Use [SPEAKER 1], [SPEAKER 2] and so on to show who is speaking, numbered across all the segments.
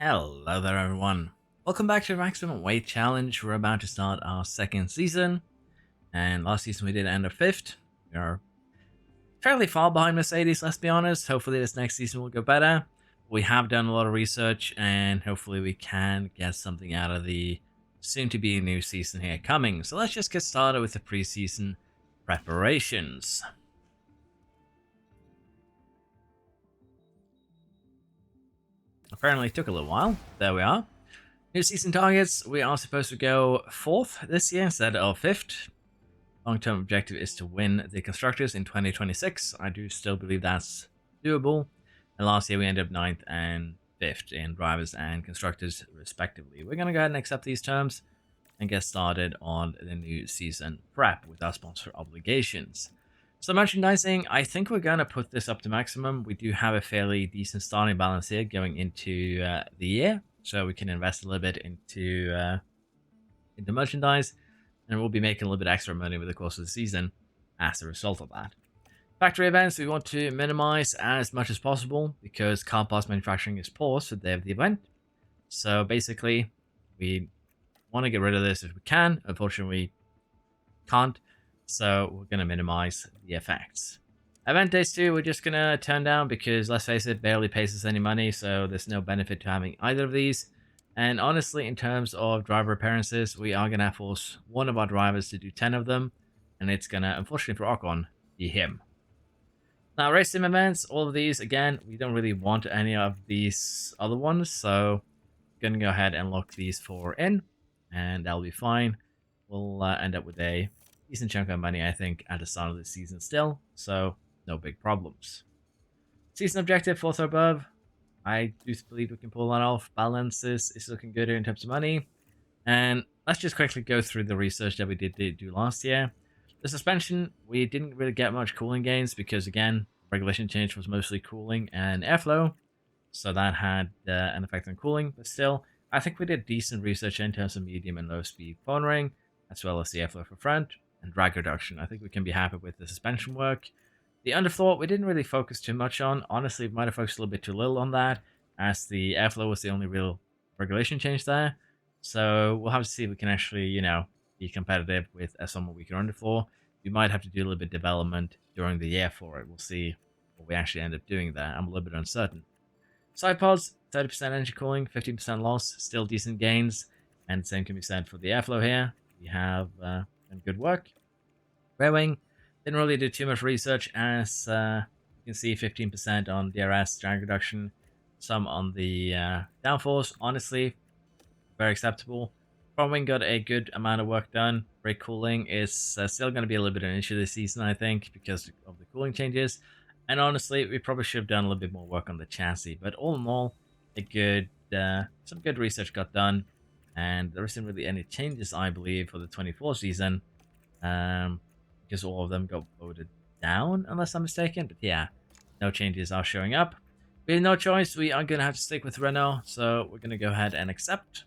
[SPEAKER 1] Hello there, everyone. Welcome back to the Maximum Weight Challenge. We're about to start our second season, and last season we did end up fifth. We are fairly far behind Mercedes, let's be honest. Hopefully, this next season will go better. We have done a lot of research, and hopefully, we can get something out of the soon to be new season here coming. So, let's just get started with the preseason preparations. Apparently, it took a little while. There we are. New season targets, we are supposed to go 4th this year instead of 5th. Long-term objective is to win the Constructors in 2026. I do still believe that's doable. And last year we ended up 9th and 5th in Drivers and Constructors respectively. We're going to go ahead and accept these terms and get started on the new season prep with our sponsor obligations. So merchandising, I think we're going to put this up to maximum. We do have a fairly decent starting balance here going into the year. So we can invest a little bit into merchandise, and we'll be making a little bit extra money over the course of the season as a result of that. Factory events we want to minimize as much as possible because car parts manufacturing is paused for the day of the event. So basically, we want to get rid of this if we can. Unfortunately, we can't. So we're going to minimize the effects. Event days 2, we're just going to turn down because, let's face it, barely pays us any money, so there's no benefit to having either of these. And honestly, in terms of driver appearances, we are going to force one of our drivers to do 10 of them, and it's going to, unfortunately for Ocon, be him. Now, race sim events, all of these, again, we don't really want any of these other ones, so I'm going to go ahead and lock these 4 in, and that'll be fine. We'll end up with a decent chunk of money, I think, at the start of the season still, so no big problems. Season objective, 4th or above. I do believe we can pull that off. Balances is looking good here in terms of money. And let's just quickly go through the research that we did do last year. The suspension, we didn't really get much cooling gains because, again, regulation change was mostly cooling and airflow. So that had an effect on cooling. But still, I think we did decent research in terms of medium and low speed cornering, as well as the airflow for front and drag reduction. I think we can be happy with the suspension work. The underfloor, we didn't really focus too much on. Honestly, we might have focused a little bit too little on that, as the airflow was the only real regulation change there. So we'll have to see if we can actually, be competitive with a somewhat weaker underfloor. We might have to do a little bit of development during the year for it. We'll see what we actually end up doing there. I'm a little bit uncertain. Side pods, 30% energy cooling, 15% loss, still decent gains. And same can be said for the airflow here. We have done good work. Rear wing, didn't really do too much research, as you can see 15% on DRS drag reduction, some on the downforce. Honestly, very acceptable. Front wing got a good amount of work done. Brake cooling is still going to be a little bit of an issue this season, I think, because of the cooling changes. And honestly, we probably should have done a little bit more work on the chassis. But all in all, some good research got done, and there isn't really any changes, I believe, for the 24 season. Because all of them got voted down, unless I'm mistaken. But yeah, no changes are showing up. We have no choice. We are going to have to stick with Renault, so we're going to go ahead and accept.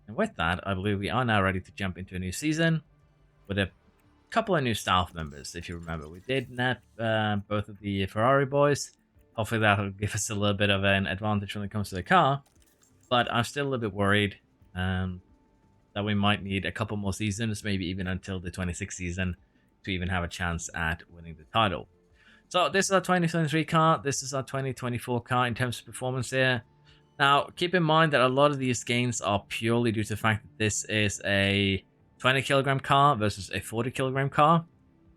[SPEAKER 1] And with that, I believe we are now ready to jump into a new season with a couple of new staff members. If you remember, we did net both of the Ferrari boys. Hopefully that'll give us a little bit of an advantage when it comes to the car. But I'm still a little bit worried that we might need a couple more seasons, maybe even until the 26th season, to even have a chance at winning the title. So this is our 2023 car. This is our 2024 car in terms of performance here. Now, keep in mind that a lot of these gains are purely due to the fact that this is a 20 kilogram car versus a 40 kilogram car,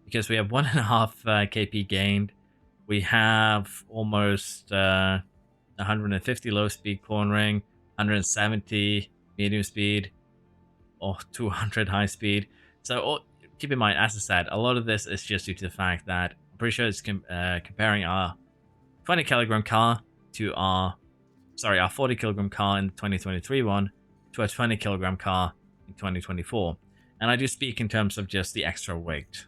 [SPEAKER 1] because we have 1.5 kp gained. We have almost 150 low speed cornering, 170 medium speed, or 200 high speed. So keep in mind, as I said, a lot of this is just due to the fact that I'm pretty sure it's comparing our 20 kilogram car to our 40 kilogram car in the 2023 one to a 20 kilogram car in 2024. And I do speak in terms of just the extra weight.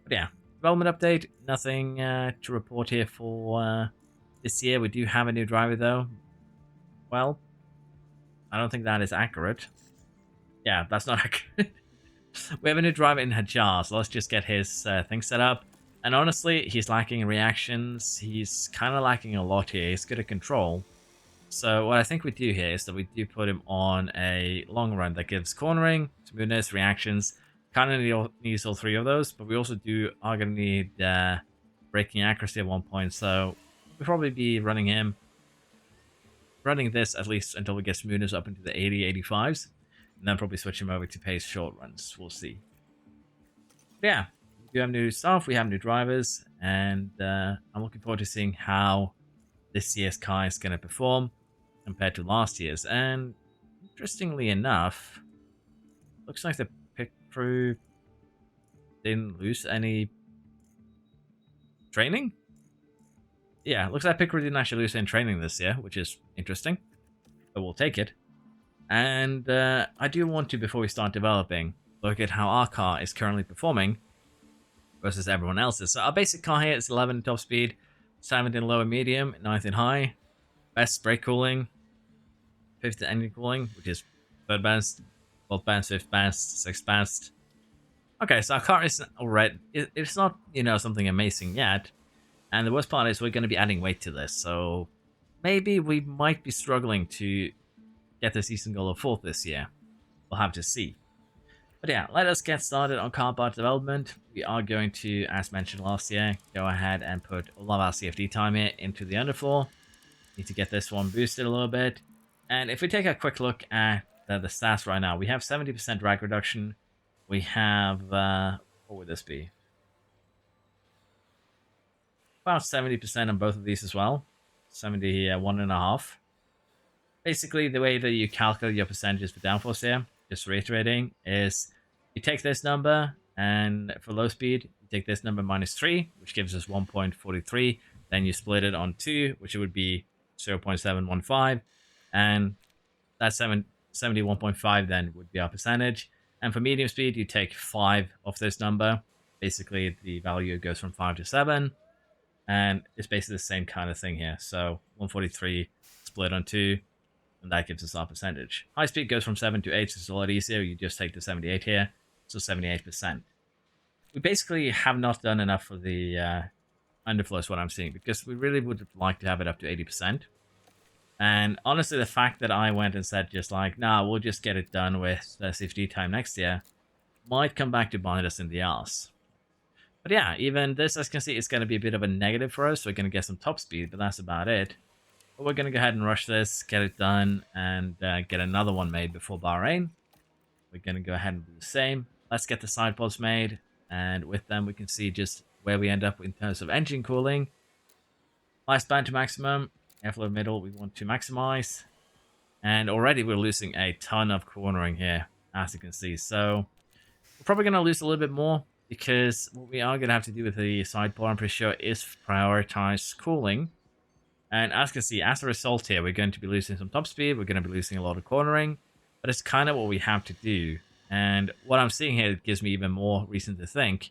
[SPEAKER 1] But yeah, development update, nothing to report here for this year. We do have a new driver though. Well, I don't think that is accurate. Yeah, that's not accurate. We have a new driver in Hajar, so let's just get his thing set up. And honestly, he's lacking in reactions. He's kind of lacking a lot here. He's good at control, So what I think we do here is that we do put him on a long run that gives cornering, smoothness, reactions. Kind of needs all three of those, but we also are going to need braking accuracy at one point. So we'll probably be running this at least until we get smoothness up into the 80, 85s, and then probably switch him over to pace short runs. We'll see. But yeah, we do have new stuff, we have new drivers, and I'm looking forward to seeing how this year's car is going to perform compared to last year's. And interestingly enough, looks like the pit crew didn't lose any training. Yeah, looks like pit crew didn't actually lose any training this year, which is interesting, but we'll take it. And I do want to, before we start developing, look at how our car is currently performing versus everyone else's. So our basic car here is 11 top speed, 7th in low and medium, 9th in high, best brake cooling, 5th in engine cooling, which is 3rd best, 4th best, 5th best, 6th best. Okay, so our car isn't already, it's not, something amazing yet. And the worst part is we're going to be adding weight to this, so maybe we might be struggling to get the season goal of 4th this year. We'll have to see. But yeah, let us get started on car part development. We are going to, as mentioned last year, go ahead and put all of our CFD time here into the underfloor. Need to get this one boosted a little bit. And if we take a quick look at the stats right now, we have 70% drag reduction. We have, what would this be? About 70% on both of these as well. 71.5. Basically, the way that you calculate your percentages for downforce here, just reiterating, is you take this number, and for low speed, you take this number minus 3, which gives us 1.43. Then you split it on 2, which would be 0.715. And that 71.5 then would be our percentage. And for medium speed, you take 5 of this number. Basically, the value goes from 5 to 7. And it's basically the same kind of thing here. So 143 split on 2. And that gives us our percentage. High speed goes from 7 to 8, so it's a lot easier. You just take the 78 here, so 78%. We basically have not done enough for the underflow is what I'm seeing, because we really would like to have it up to 80%. And honestly, the fact that I went and said just like, nah, we'll just get it done with the CFD time next year, might come back to bite us in the ass. But yeah, even this, as you can see, is going to be a bit of a negative for us. We're going to get some top speed, but that's about it. But we're going to go ahead and rush this, get it done, and get another one made before Bahrain. We're going to go ahead and do the same. Let's get the side pods made, and with them we can see just where we end up in terms of engine cooling. Lifespan to maximum, airflow middle we want to maximize. And already we're losing a ton of cornering here, as you can see. So we're probably going to lose a little bit more, because what we are going to have to do with the side pod, I'm pretty sure, is prioritize cooling. And as you can see, as a result here, we're going to be losing some top speed, we're going to be losing a lot of cornering, but it's kind of what we have to do. And what I'm seeing here gives me even more reason to think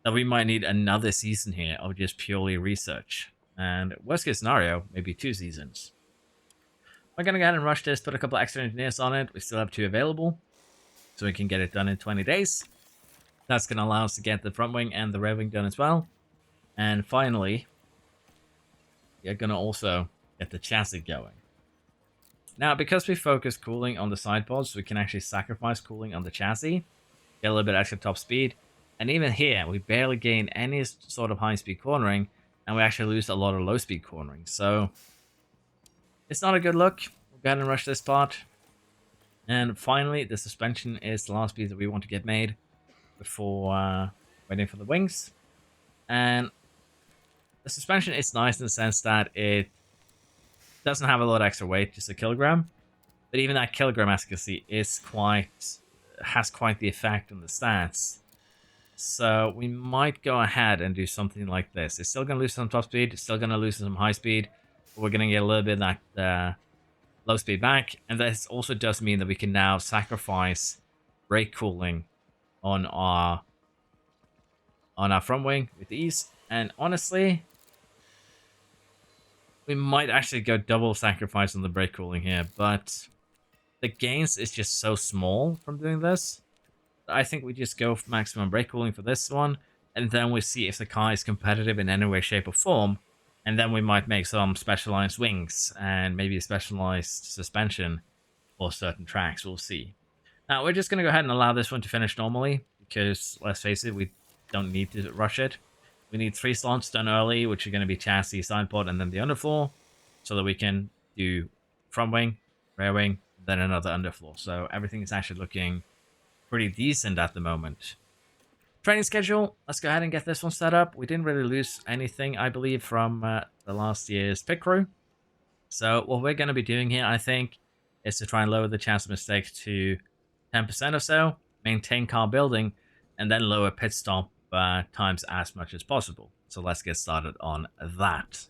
[SPEAKER 1] that we might need another season here of just purely research. And worst case scenario, maybe 2 seasons. We're going to go ahead and rush this, put a couple extra engineers on it. We still have 2 available, so we can get it done in 20 days. That's going to allow us to get the front wing and the rear wing done as well. And finally, you're going to also get the chassis going. Now, because we focus cooling on the side pods, we can actually sacrifice cooling on the chassis, get a little bit extra top speed, and even here, we barely gain any sort of high-speed cornering, and we actually lose a lot of low-speed cornering. So, it's not a good look. We'll go ahead and rush this part. And finally, the suspension is the last piece that we want to get made before waiting for the wings. And the suspension is nice in the sense that it doesn't have a lot of extra weight, just a kilogram. But even that kilogram, as you can see, has quite the effect on the stats. So we might go ahead and do something like this. It's still going to lose some top speed, it's still going to lose some high speed, but we're going to get a little bit of that low speed back. And this also does mean that we can now sacrifice brake cooling on our front wing with ease. And honestly, we might actually go double sacrifice on the brake cooling here, but the gains is just so small from doing this. I think we just go for maximum brake cooling for this one, and then we see if the car is competitive in any way, shape, or form And then we might make some specialized wings and maybe a specialized suspension for certain tracks. We'll see. Now, we're just going to go ahead and allow this one to finish normally because, let's face it, we don't need to rush it. We need 3 slots done early, which are going to be chassis, sidepod, and then the underfloor, so that we can do front wing, rear wing, then another underfloor. So everything is actually looking pretty decent at the moment. Training schedule, let's go ahead and get this one set up. We didn't really lose anything, I believe, from the last year's pit crew. So what we're going to be doing here, I think, is to try and lower the chance of mistake to 10% or so, maintain car building, and then lower pit stop times as much as possible. So let's get started on that.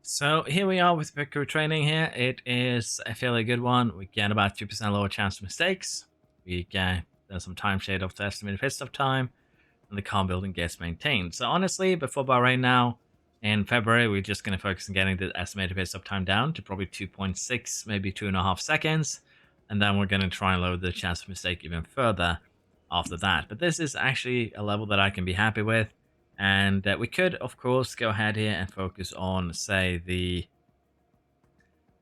[SPEAKER 1] So here we are with pit crew training here. It is a fairly good one. We get about 2% lower chance of mistakes. We get some time shade off the estimated pit stop time, and the car building gets maintained. So honestly, before Bahrain now, in February, we're just going to focus on getting the estimated pit stop time down to probably 2.6, maybe 2.5 seconds. And then we're going to try and lower the chance of mistake even further after that. But this is actually a level that I can be happy with. And we could, of course, go ahead here and focus on, say, the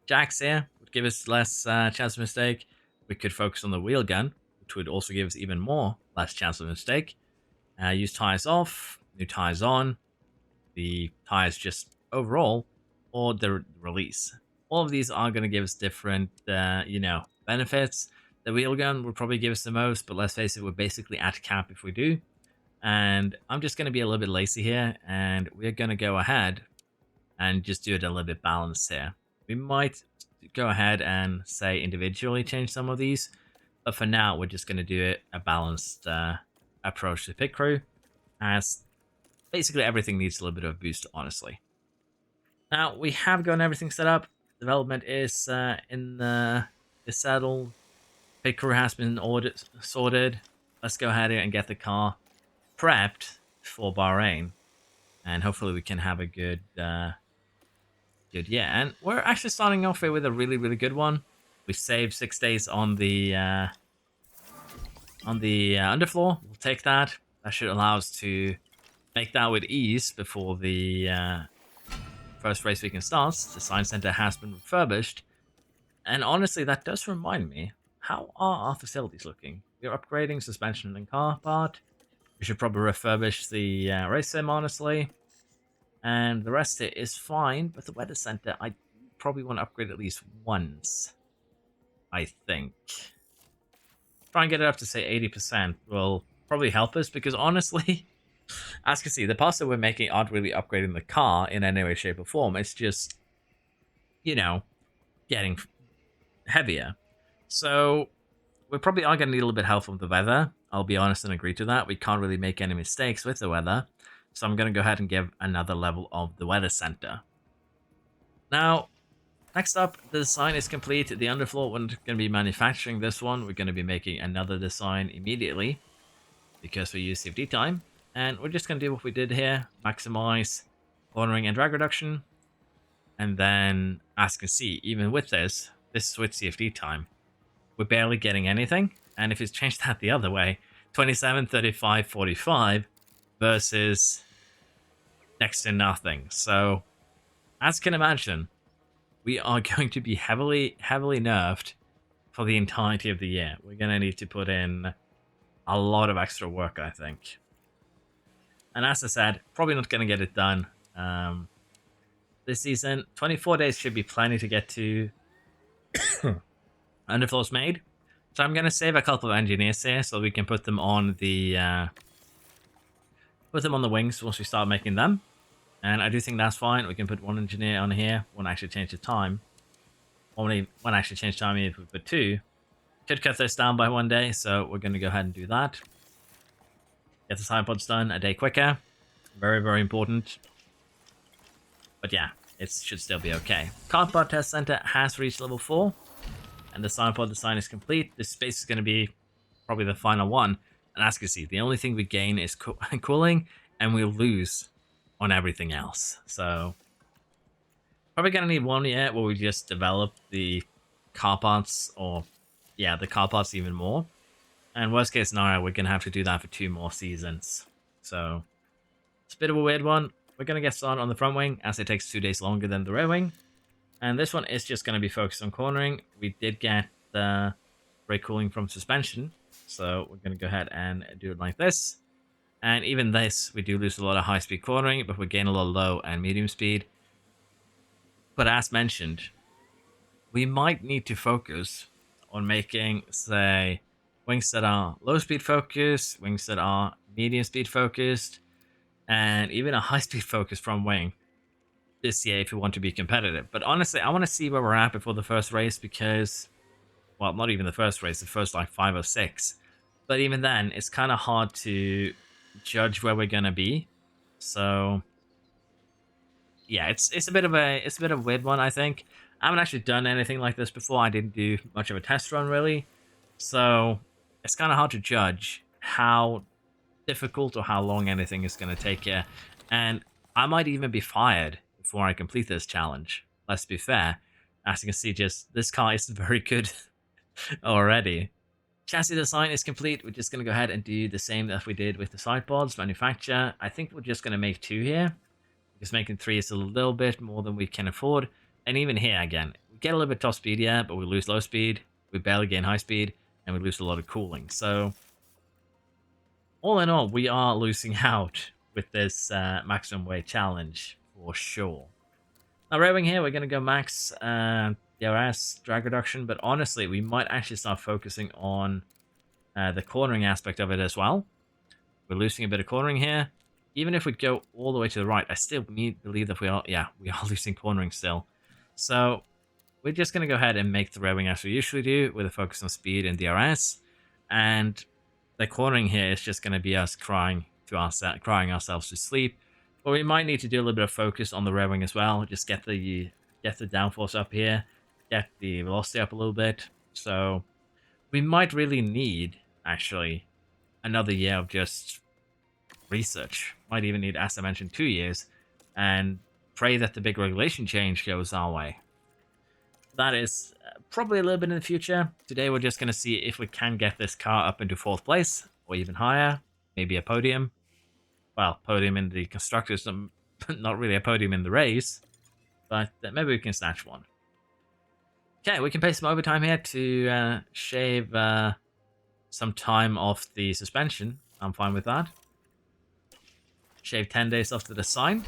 [SPEAKER 1] jacks here, would give us less chance of mistake. We could focus on the wheel gun, which would also give us even more less chance of mistake. Use tires off, new tires on, the tires just overall, or the release. All of these are going to give us different, benefits. The wheel gun will probably give us the most, but let's face it, we're basically at cap if we do. And I'm just going to be a little bit lazy here, and we're going to go ahead and just do it a little bit balanced here. We might go ahead and, say, individually change some of these, but for now, we're just going to do it a balanced approach to pit crew, as basically everything needs a little bit of a boost, honestly. Now, we have gotten everything set up. Development is in the saddle. Pit crew has been sorted. Let's go ahead and get the car prepped for Bahrain, and hopefully we can have a good year. And we're actually starting off here with a really, really good one. We saved 6 days on the underfloor. We'll take that. That should allow us to make that with ease before the first race weekend starts. The science center has been refurbished, and honestly, that does remind me, how are our facilities looking? We're upgrading suspension and car part. We should probably refurbish the race sim, honestly. And the rest of it is fine, but the weather center, I probably want to upgrade at least once, I think. Try and get it up to, say, 80% will probably help us, because honestly, as you can see, the parts that we're making aren't really upgrading the car in any way, shape, or form. It's just, getting heavier. So we probably are going to need a little bit of help from the weather. I'll be honest and agree to that. We can't really make any mistakes with the weather. So I'm going to go ahead and give another level of the weather center. Now, next up, the design is complete. The underfloor, we're going to be manufacturing this one. We're going to be making another design immediately because we use CFD time. And we're just going to do what we did here. Maximize cornering and drag reduction. And then, as you can see, even with this is with CFD time. We're barely getting anything. And if it's changed that the other way, 27, 35, 45 versus next to nothing. So, as you can imagine, we are going to be heavily nerfed for the entirety of the year. We're going to need to put in a lot of extra work, I think. And as I said, probably not going to get it done this season. 24 days should be plenty to get to underfloors made. So I'm going to save a couple of engineers here so we can put them on the wings once we start making them. And I do think that's fine. We can put one engineer on here. Won't actually change the time. Won't actually change time if we put 2. Could cut this down by 1 day, so we're going to go ahead and do that. Get the side pods done a day quicker. Very, very important. But yeah, it should still be okay. Cardboard test center has reached level 4. And the side pod design is complete. This space is going to be probably the final one. And as you can see, the only thing we gain is cooling, and we'll lose on everything else. So probably going to need 1 year where we just develop the car parts, or yeah, the car parts even more. And worst case scenario, we're going to have to do that for 2 more seasons. So it's a bit of a weird one. we're going to get started on the front wing as it takes 2 days longer than the rear wing. And this one is just going to be focused on cornering. We did get the brake cooling from suspension, so we're going to go ahead and do it like this. And even this, we do lose a lot of high-speed cornering, but we gain a lot of low and medium speed. But as mentioned, we might need to focus on making, say, wings that are low-speed focused, wings that are medium-speed focused, and even a high-speed focus from wing this year if we want to be competitive. But honestly, I want to see where we're at before the first race because, well, not even the first race, the first like 5 or 6. But even then, it's kind of hard to judge where we're gonna be. So yeah, it's a bit of a weird one, I think. I haven't actually done anything like this before. I didn't do much of a test run really. So it's kind of hard to judge how difficult or how long anything is going to take here. And I might even be fired before I complete this challenge. Let's be fair. As you can see, just this car isn't very good already. Chassis design is complete. We're just going to go ahead and do the same that we did with the side pods. Manufacture. I think we're just going to make 2 here. Because making 3 is a little bit more than we can afford. And even here, again, we get a little bit top speed, yeah, but we lose low speed. We barely gain high speed. And we lose a lot of cooling. So all in all, we are losing out with this maximum weight challenge for sure. Now, rear wing here, we're going to go max DRS, drag reduction, but honestly, we might actually start focusing on the cornering aspect of it as well. We're losing a bit of cornering here. Even if we go all the way to the right, I still believe that we are losing cornering still. So we're just going to go ahead and make the rear wing as we usually do, with a focus on speed and DRS. And the cornering here is just going to be us crying ourselves to sleep. But we might need to do a little bit of focus on the rear wing as well. Just get the downforce up here, get the velocity up a little bit. So we might really need, actually, another year of just research. Might even need, as I mentioned, 2 years, and pray that the big regulation change goes our way. That is probably a little bit in the future. Today we're just going to see if we can get this car up into 4th place, or even higher, maybe a podium. Well, podium in the constructors, not really a podium in the race, but maybe we can snatch one. Okay, we can pay some overtime here to shave some time off the suspension. I'm fine with that. Shave 10 days off the design.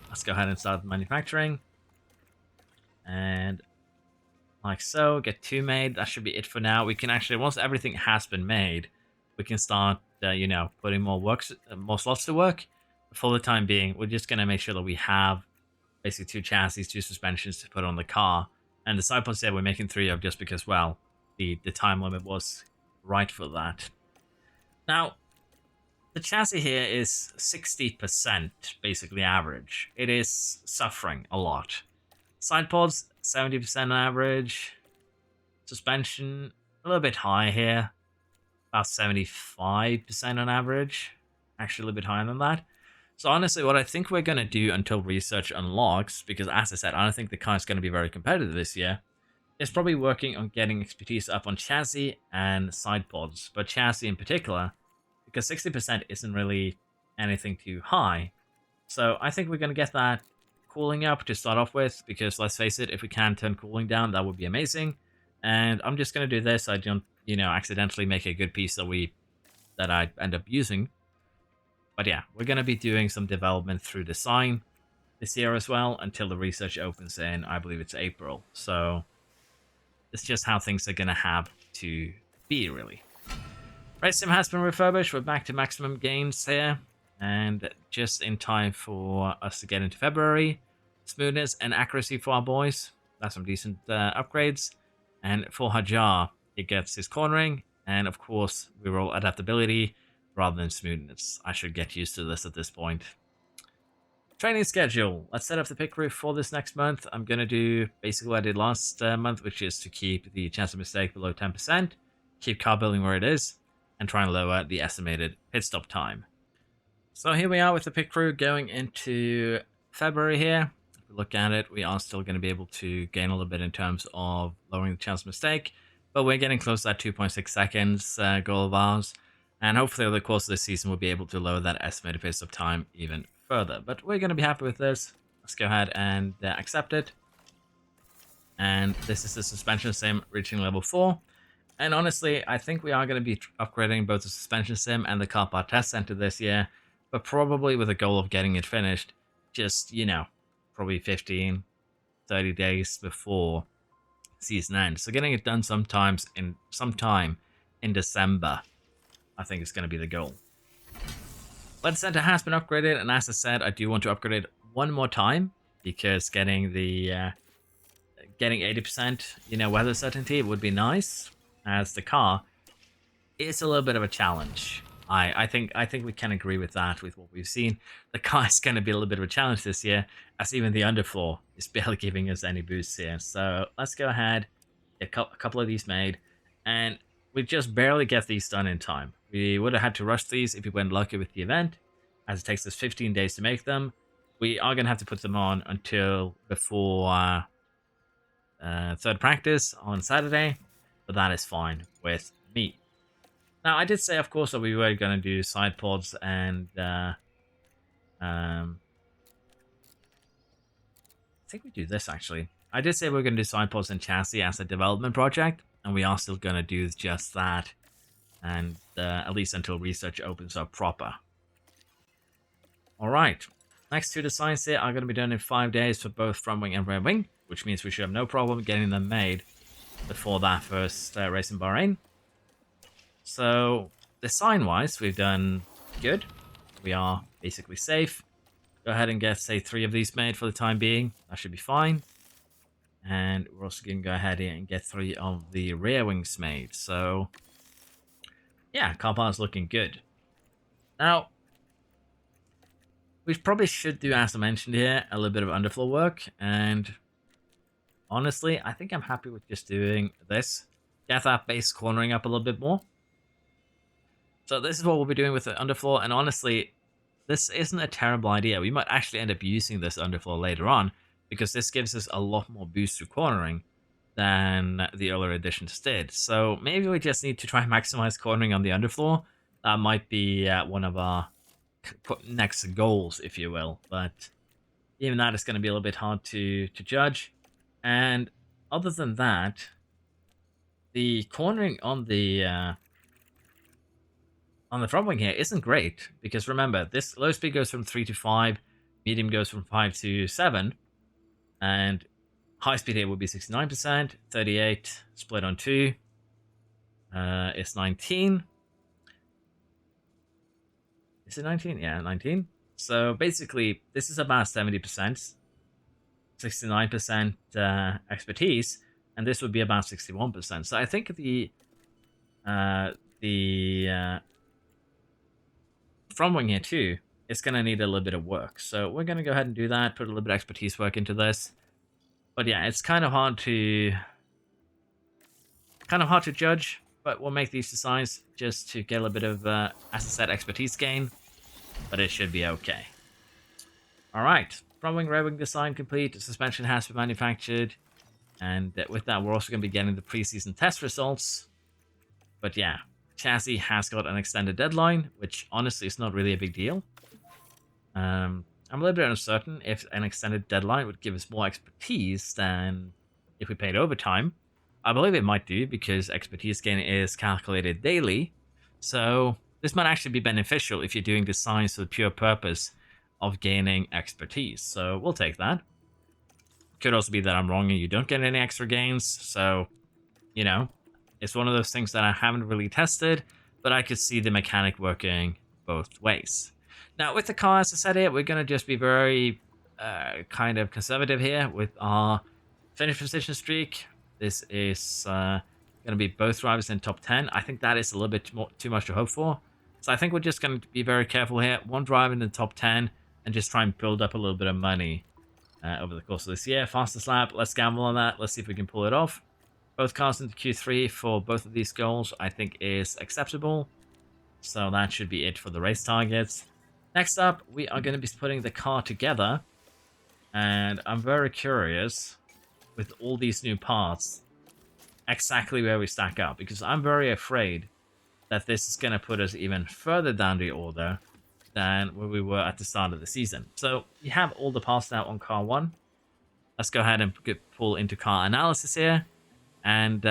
[SPEAKER 1] Let's go ahead and start manufacturing. And like so, get 2 made. That should be it for now. We can actually, once everything has been made, we can start, putting more slots to work. But for the time being, we're just going to make sure that we have basically 2 chassis, 2 suspensions to put on the car. And the side pods there we're making 3 of just because, well, the time limit was right for that. Now, the chassis here is 60% basically average. It is suffering a lot. Side pods, 70% on average. Suspension, a little bit higher here. About 75% on average. Actually, a little bit higher than that. So honestly, what I think we're going to do until research unlocks, because as I said, I don't think the car is going to be very competitive this year, is probably working on getting expertise up on chassis and side pods. But chassis in particular, because 60% isn't really anything too high. So I think we're going to get that cooling up to start off with, because let's face it, if we can turn cooling down, that would be amazing. And I'm just going to do this. I don't, accidentally make a good piece that I end up using. But yeah, we're going to be doing some development through design this year as well, until the research opens in, I believe it's April. So it's just how things are going to have to be, really. Race sim has been refurbished. We're back to maximum gains here. And just in time for us to get into February. Smoothness and accuracy for our boys. That's some decent upgrades. And for Hajar, it gets his cornering. And of course, we roll adaptability rather than smoothness. I should get used to this at this point. Training schedule. Let's set up the pit crew for this next month. I'm going to do basically what I did last month, which is to keep the chance of mistake below 10%. Keep car building where it is. And try and lower the estimated pit stop time. So here we are with the pit crew going into February here. If we look at it, we are still going to be able to gain a little bit in terms of lowering the chance of mistake. But we're getting close to that 2.6 seconds goal of ours. And hopefully over the course of this season, we'll be able to lower that estimated pit stop time even further. But we're going to be happy with this. Let's go ahead and accept it. And this is the suspension sim reaching level 4. And honestly, I think we are going to be upgrading both the suspension sim and the car part test center this year, but probably with a goal of getting it finished just, probably 15, 30 days before season end. So getting it done sometime in December, I think is going to be the goal. Lead center has been upgraded, and as I said, I do want to upgrade it one more time because getting 80%, weather certainty would be nice, as the car is a little bit of a challenge. I think we can agree with that with what we've seen. The car is going to be a little bit of a challenge this year, as even the underfloor is barely giving us any boosts here. So let's go ahead, get a couple of these made, and we just barely get these done in time. We would have had to rush these if we went lucky with the event, as it takes us 15 days to make them. We are going to have to put them on until before third practice on Saturday, but that is fine with me. Now, I did say, of course, that we were going to do side pods and I think we do this actually. I did say we are going to do side pods and chassis as a development project, and we are still going to do just that, and at least until research opens up proper. All right. Next two designs here are going to be done in 5 days for both front wing and rear wing, which means we should have no problem getting them made before that first race in Bahrain. So, design-wise, we've done good. We are basically safe. Go ahead and get, say, 3 of these made for the time being. That should be fine. And we're also going to go ahead here and get 3 of the rear wings made. So, yeah, car part's looking good. Now, we probably should do, as I mentioned here, a little bit of underfloor work. And honestly, I think I'm happy with just doing this. Get that base cornering up a little bit more. So this is what we'll be doing with the underfloor, and honestly, this isn't a terrible idea. We might actually end up using this underfloor later on, because this gives us a lot more boost to cornering than the earlier editions did. So maybe we just need to try and maximize cornering on the underfloor. That might be one of our next goals, if you will, but even that is going to be a little bit hard to judge. And other than that, the cornering on the front wing here isn't great, because remember, this low speed goes from 3 to 5, medium goes from 5 to 7, and high speed here would be 69%, 38 split on 2 is 19. Is it 19? Yeah, 19. So basically, this is about 70%, 69% expertise, and this would be about 61%. So I think the front wing here too is going to need a little bit of work. So we're going to go ahead and do that, put a little bit of expertise work into this. But yeah, it's kind of hard to judge, but we'll make these designs just to get a little bit of, as I said, expertise gain, but it should be okay. All right, front wing, rear wing design complete. Suspension has been manufactured, and with that, we're also going to be getting the preseason test results. But yeah, chassis has got an extended deadline, which honestly is not really a big deal. I'm a little bit uncertain if an extended deadline would give us more expertise than if we paid overtime. I believe it might do, because expertise gain is calculated daily. So this might actually be beneficial if you're doing designs for the pure purpose of gaining expertise. So we'll take that. Could also be that I'm wrong and you don't get any extra gains. So, it's one of those things that I haven't really tested, but I could see the mechanic working both ways. Now, with the car, as I said here, we're going to just be very kind of conservative here with our finish position streak. This is going to be both drivers in top 10. I think that is a little bit too much to hope for. So I think we're just going to be very careful here. One driver in the top 10 and just try and build up a little bit of money over the course of this year. Fastest lap, let's gamble on that. Let's see if we can pull it off. Both cars into Q3 for both of these goals, I think, is acceptable. So that should be it for the race targets. Next up, we are going to be putting the car together. And I'm very curious, with all these new parts, exactly where we stack up. Because I'm very afraid that this is going to put us even further down the order than where we were at the start of the season. So we have all the parts now on car 1. Let's go ahead and pull into car analysis here. And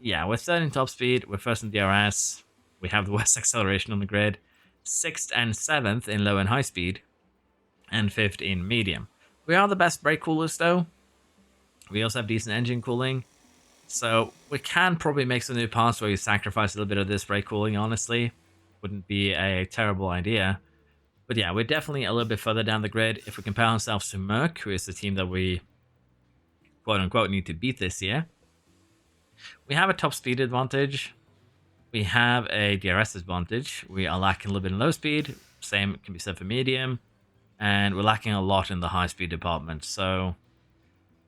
[SPEAKER 1] yeah, we're third in top speed, we're first in DRS, we have the worst acceleration on the grid, 6th and 7th in low and high speed, and 5th in medium. We are the best brake coolers though. We also have decent engine cooling. So we can probably make some new parts where we sacrifice a little bit of this brake cooling, honestly. Wouldn't be a terrible idea. But yeah, we're definitely a little bit further down the grid. If we compare ourselves to Merck, who is the team that we quote-unquote need to beat this year, we have a top speed advantage. We have a DRS advantage. We are lacking a little bit in low speed. Same can be said for medium. And we're lacking a lot in the high speed department. So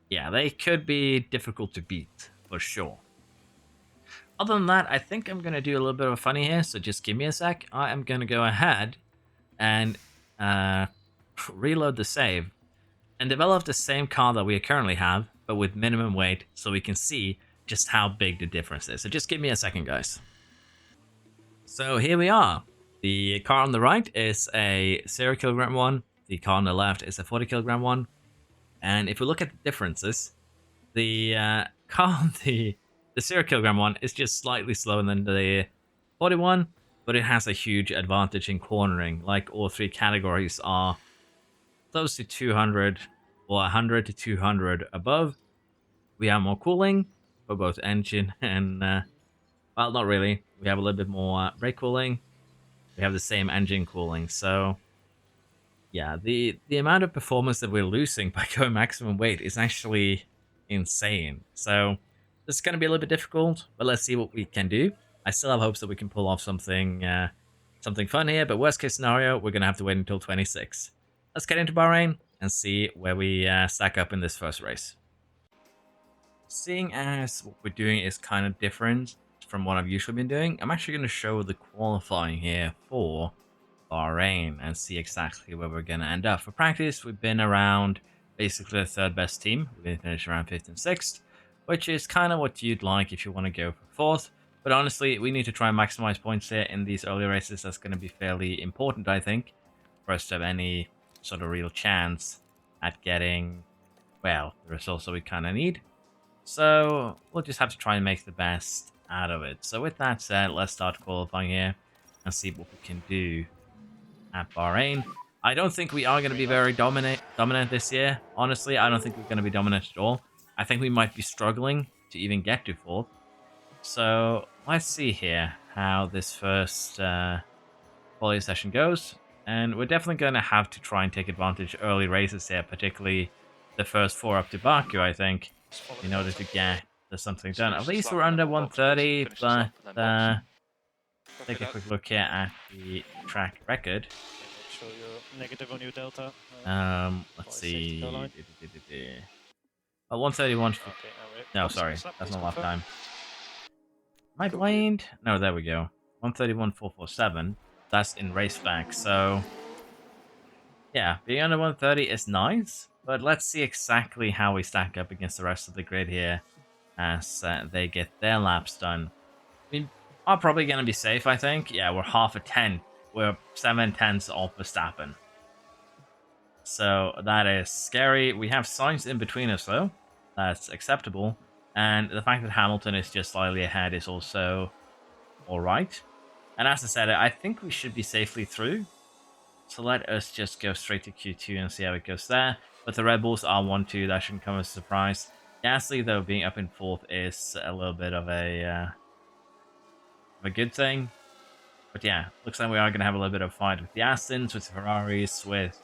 [SPEAKER 1] yeah, they could be difficult to beat for sure. Other than that, I think I'm going to do a little bit of a funny here. So just give me a sec. I am going to go ahead and reload the save and develop the same car that we currently have, but with minimum weight, so we can see just how big the difference is. So just give me a second, guys. So here we are. The car on the right is a 0 kilogram one. The car on the left is a 40 kilogram one. And if we look at the differences, the car on the 0 kilogram one is just slightly slower than the 41, but it has a huge advantage in cornering. Like all three categories are close to 200 or 100 to 200 above. We have more cooling for both engine and, well, not really. We have a little bit more brake cooling. We have the same engine cooling. So, yeah, the amount of performance that we're losing by going maximum weight is actually insane. So, this is going to be a little bit difficult, but let's see what we can do. I still have hopes that we can pull off something something fun here, but worst case scenario, we're going to have to wait until 26. Let's get into Bahrain and see where we stack up in this first race. Seeing as what we're doing is kind of different from what I've usually been doing, I'm actually going to show the qualifying here for Bahrain and see exactly where we're going to end up. For practice, we've been around basically the third best team. We're going to finish around 5th and 6th, which is kind of what you'd like if you want to go for 4th. But honestly, we need to try and maximize points here in these early races. That's going to be fairly important, I think, for us to have any sort of real chance at getting, well, the results that we kind of need. So we'll just have to try and make the best out of it. So with that said, let's start qualifying here and see what we can do at Bahrain. I don't think we are going to be very dominant this year. Honestly, I don't think we're going to be dominant at all. I think we might be struggling to even get to 4th. So let's see here how this first quality session goes. And we're definitely going to have to try and take advantage of early races here, particularly the first 4 up to Baku, I think, in order to get something done. At least we're under 130, but take a quick look here at the track record.
[SPEAKER 2] Show your negative on your delta.
[SPEAKER 1] Let's see. 131. No, sorry, that's not lap time. Am I blind? No, there we go. 131.447. That's in race back. So yeah, being under 130 is nice, but let's see exactly how we stack up against the rest of the grid here as they get their laps done. We are probably going to be safe, I think. Yeah, we're half a 10. We're 7/10 off Verstappen. So that is scary. We have signs in between us, though. That's acceptable. And the fact that Hamilton is just slightly ahead is also alright. And as I said, I think we should be safely through. So let us just go straight to Q2 and see how it goes there. But the Red Bulls are 1-2. That shouldn't come as a surprise. Gasly, though, being up in 4th is a little bit of a good thing. But yeah, looks like we are going to have a little bit of a fight with the Astons, with the Ferraris, with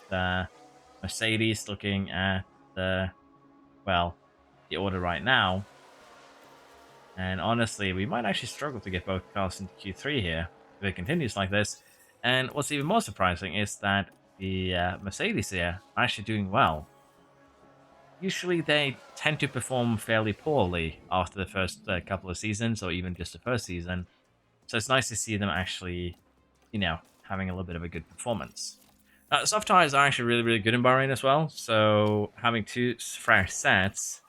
[SPEAKER 1] Mercedes, looking at the order right now. And honestly, we might actually struggle to get both cars into Q3 here if it continues like this. And what's even more surprising is that the Mercedes here are actually doing well. Usually they tend to perform fairly poorly after the first couple of seasons, or even just the first season. So it's nice to see them actually, having a little bit of a good performance. Soft tires are actually really, really good in Bahrain as well. So having 2 fresh sets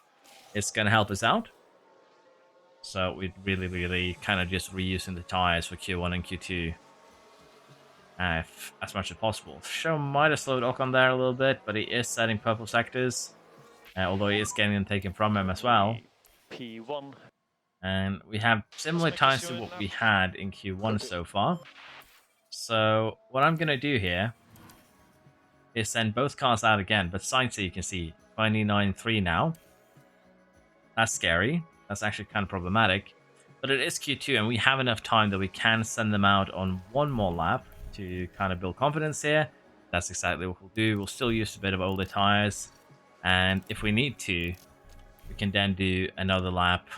[SPEAKER 1] is going to help us out. So we're really, really kind of just reusing the tires for Q1 and Q2. as much as possible. Show might have slowed Ocon there a little bit, but he is setting purple sectors, although he is getting them taken from him as well.
[SPEAKER 2] P1.
[SPEAKER 1] And we have similar
[SPEAKER 2] Let's make this
[SPEAKER 1] times to
[SPEAKER 2] your
[SPEAKER 1] what
[SPEAKER 2] lap.
[SPEAKER 1] we had in Q1
[SPEAKER 2] Copy.
[SPEAKER 1] so far. So what I'm going to do here is send both cars out again, but side so you can see 29.3 now. That's scary. That's actually kind of problematic. But it is Q2, and we have enough time that we can send them out on one more lap to kind of build confidence here. That's exactly what we'll do. We'll still use a bit of older tires, and if we need to, we can then do another lap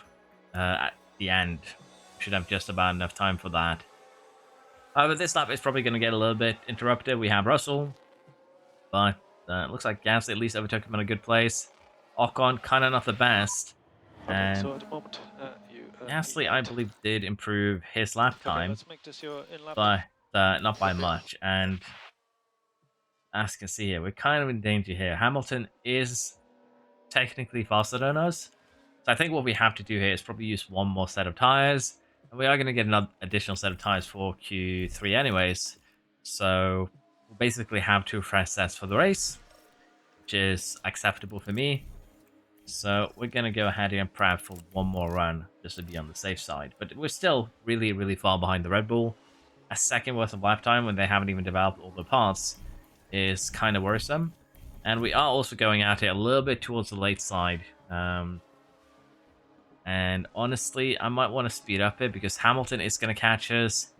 [SPEAKER 1] at the end. We should have just about enough time for that. However, this lap is probably going to get a little bit interrupted. We have Russell, but it looks like Gasly at least overtook him in a good place. Ocon, kind of not the best. And
[SPEAKER 2] So at the moment,
[SPEAKER 1] Gasly, I believe, did improve his lap time,
[SPEAKER 2] let's make this your in lap.
[SPEAKER 1] but not by much. And as you can see here, we're kind of in danger here. Hamilton is technically faster than us. So I think what we have to do here is probably use one more set of tires. And we are going to get another additional set of tires for Q3 anyways. So we'll basically have 2 fresh sets for the race, which is acceptable for me. So we're going to go ahead here and prep for one more run, just to be on the safe side. But we're still really, really far behind the Red Bull. A second worth of lap time when they haven't even developed all the parts is kind of worrisome. And we are also going out here a little bit towards the late side. And honestly, I might want to speed up it because Hamilton is going to catch us.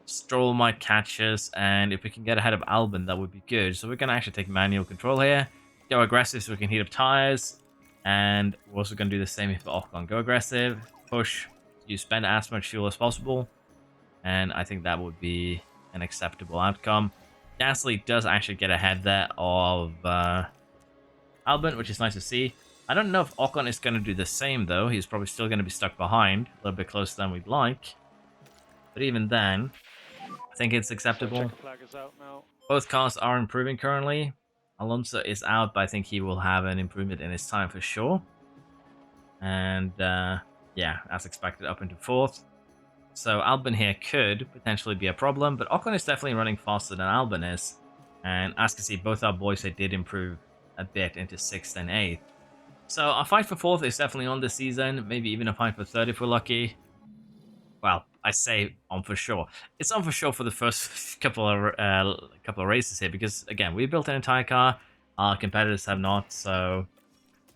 [SPEAKER 1] Stroll might catch us. And if we can get ahead of Albon, that would be good. So we're going to actually take manual control here. Go aggressive so we can heat up tires. And we're also going to do the same for Ocon. Go aggressive, push, you spend as much fuel as possible. And I think that would be an acceptable outcome. Gasly does actually get ahead there of Albon, which is nice to see. I don't know if Ocon is going to do the same, though. He's probably still going to be stuck behind, a little bit closer than we'd like. But even then, I think it's acceptable.
[SPEAKER 2] Flag is out now.
[SPEAKER 1] Both cars are improving currently. Alonso is out, but I think he will have an improvement in his time for sure. And yeah, as expected, up into 4th. So Albon here could potentially be a problem, but Ocon is definitely running faster than Albon is. And as you can see, both our boys they did improve a bit into 6th and 8th. So a fight for 4th is definitely on this season. Maybe even a fight for 3rd if we're lucky. Well, I say on for sure. It's on for sure for the first couple of races here because again, we built an entire car. Our competitors have not, so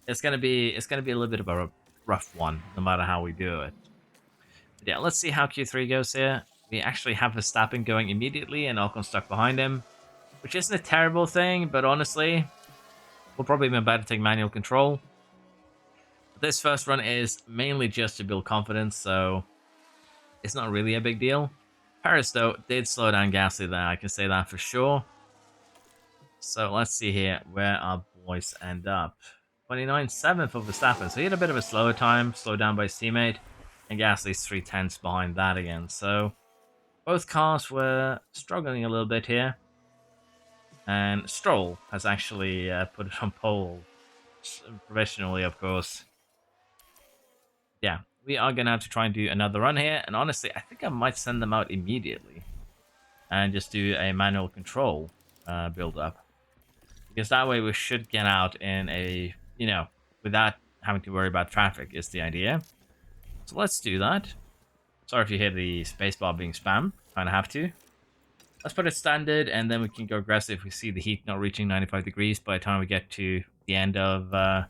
[SPEAKER 1] it's gonna be a little bit of a rough one, no matter how we do it. But yeah, let's see how Q3 goes here. We actually have Verstappen going immediately, and Ocon stuck behind him, which isn't a terrible thing. But honestly, we'll probably be better to take manual control. But this first run is mainly just to build confidence, so it's not really a big deal. Paris, though, did slow down Gasly there. I can say that for sure. So let's see here where our boys end up. 29.7 for Verstappen. So he had a bit of a slower time, slowed down by his teammate. And Gasly's 3/10 behind that again. So both cars were struggling a little bit here. And Stroll has actually put it on pole. Professionally, of course. Yeah, we are going to have to try and do another run here. And honestly, I think I might send them out immediately. And just do a manual control build up. Because that way we should get out in a, without having to worry about traffic is the idea. So let's do that. Sorry if you hear the spacebar being spammed. Kind of have to. Let's put it standard, and then we can go aggressive if we see the heat not reaching 95 degrees by the time we get to the end of the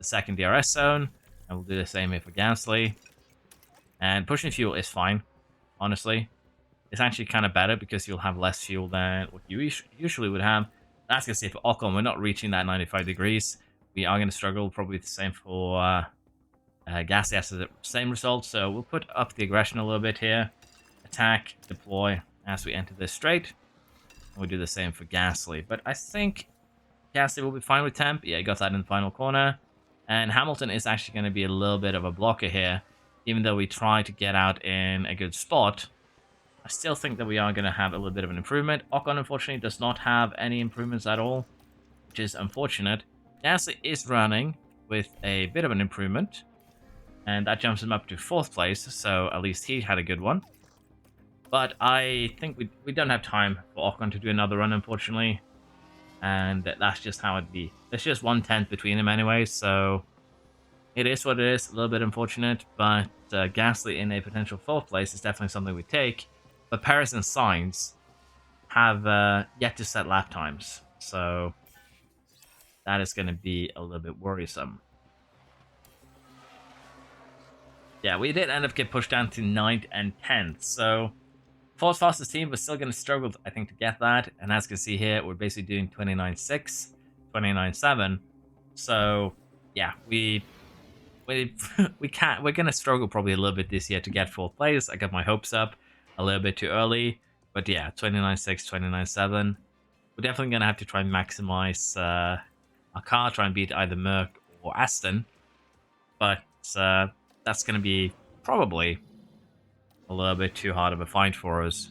[SPEAKER 1] second DRS zone. And we'll do the same here for Gasly. And pushing fuel is fine, honestly. It's actually kind of better because you'll have less fuel than what you usually would have. As you can see, for Ocon, we're not reaching that 95 degrees. We are going to struggle, probably the same for Gasly has the same result. So we'll put up the aggression a little bit here. Attack, deploy as we enter this straight. We'll do the same for Gasly. But I think Gasly will be fine with temp. Yeah, he got that in the final corner. And Hamilton is actually going to be a little bit of a blocker here. Even though we try to get out in a good spot, I still think that we are going to have a little bit of an improvement. Ocon, unfortunately, does not have any improvements at all, which is unfortunate. Gasly is running with a bit of an improvement, and that jumps him up to 4th place, so at least he had a good one. But I think we don't have time for Ocon to do another run, unfortunately. And that's just how it'd be. There's just 1/10 between them anyway, so it is what it is. A little bit unfortunate, but Gasly in a potential 4th place is definitely something we take. But Perez and Sainz have yet to set lap times, so that is going to be a little bit worrisome. Yeah, we did end up get pushed down to 9th and 10th, so Force fastest team was still going to struggle, I think, to get that. And as you can see here, we're basically doing 29.6, 29.7. So yeah, we can't. We're going to struggle probably a little bit this year to get 4th place. I got my hopes up a little bit too early, but yeah, 29.6, 29.7. We're definitely going to have to try and maximize our car, try and beat either Merc or Aston. But that's going to be probably a little bit too hard of a fight for us.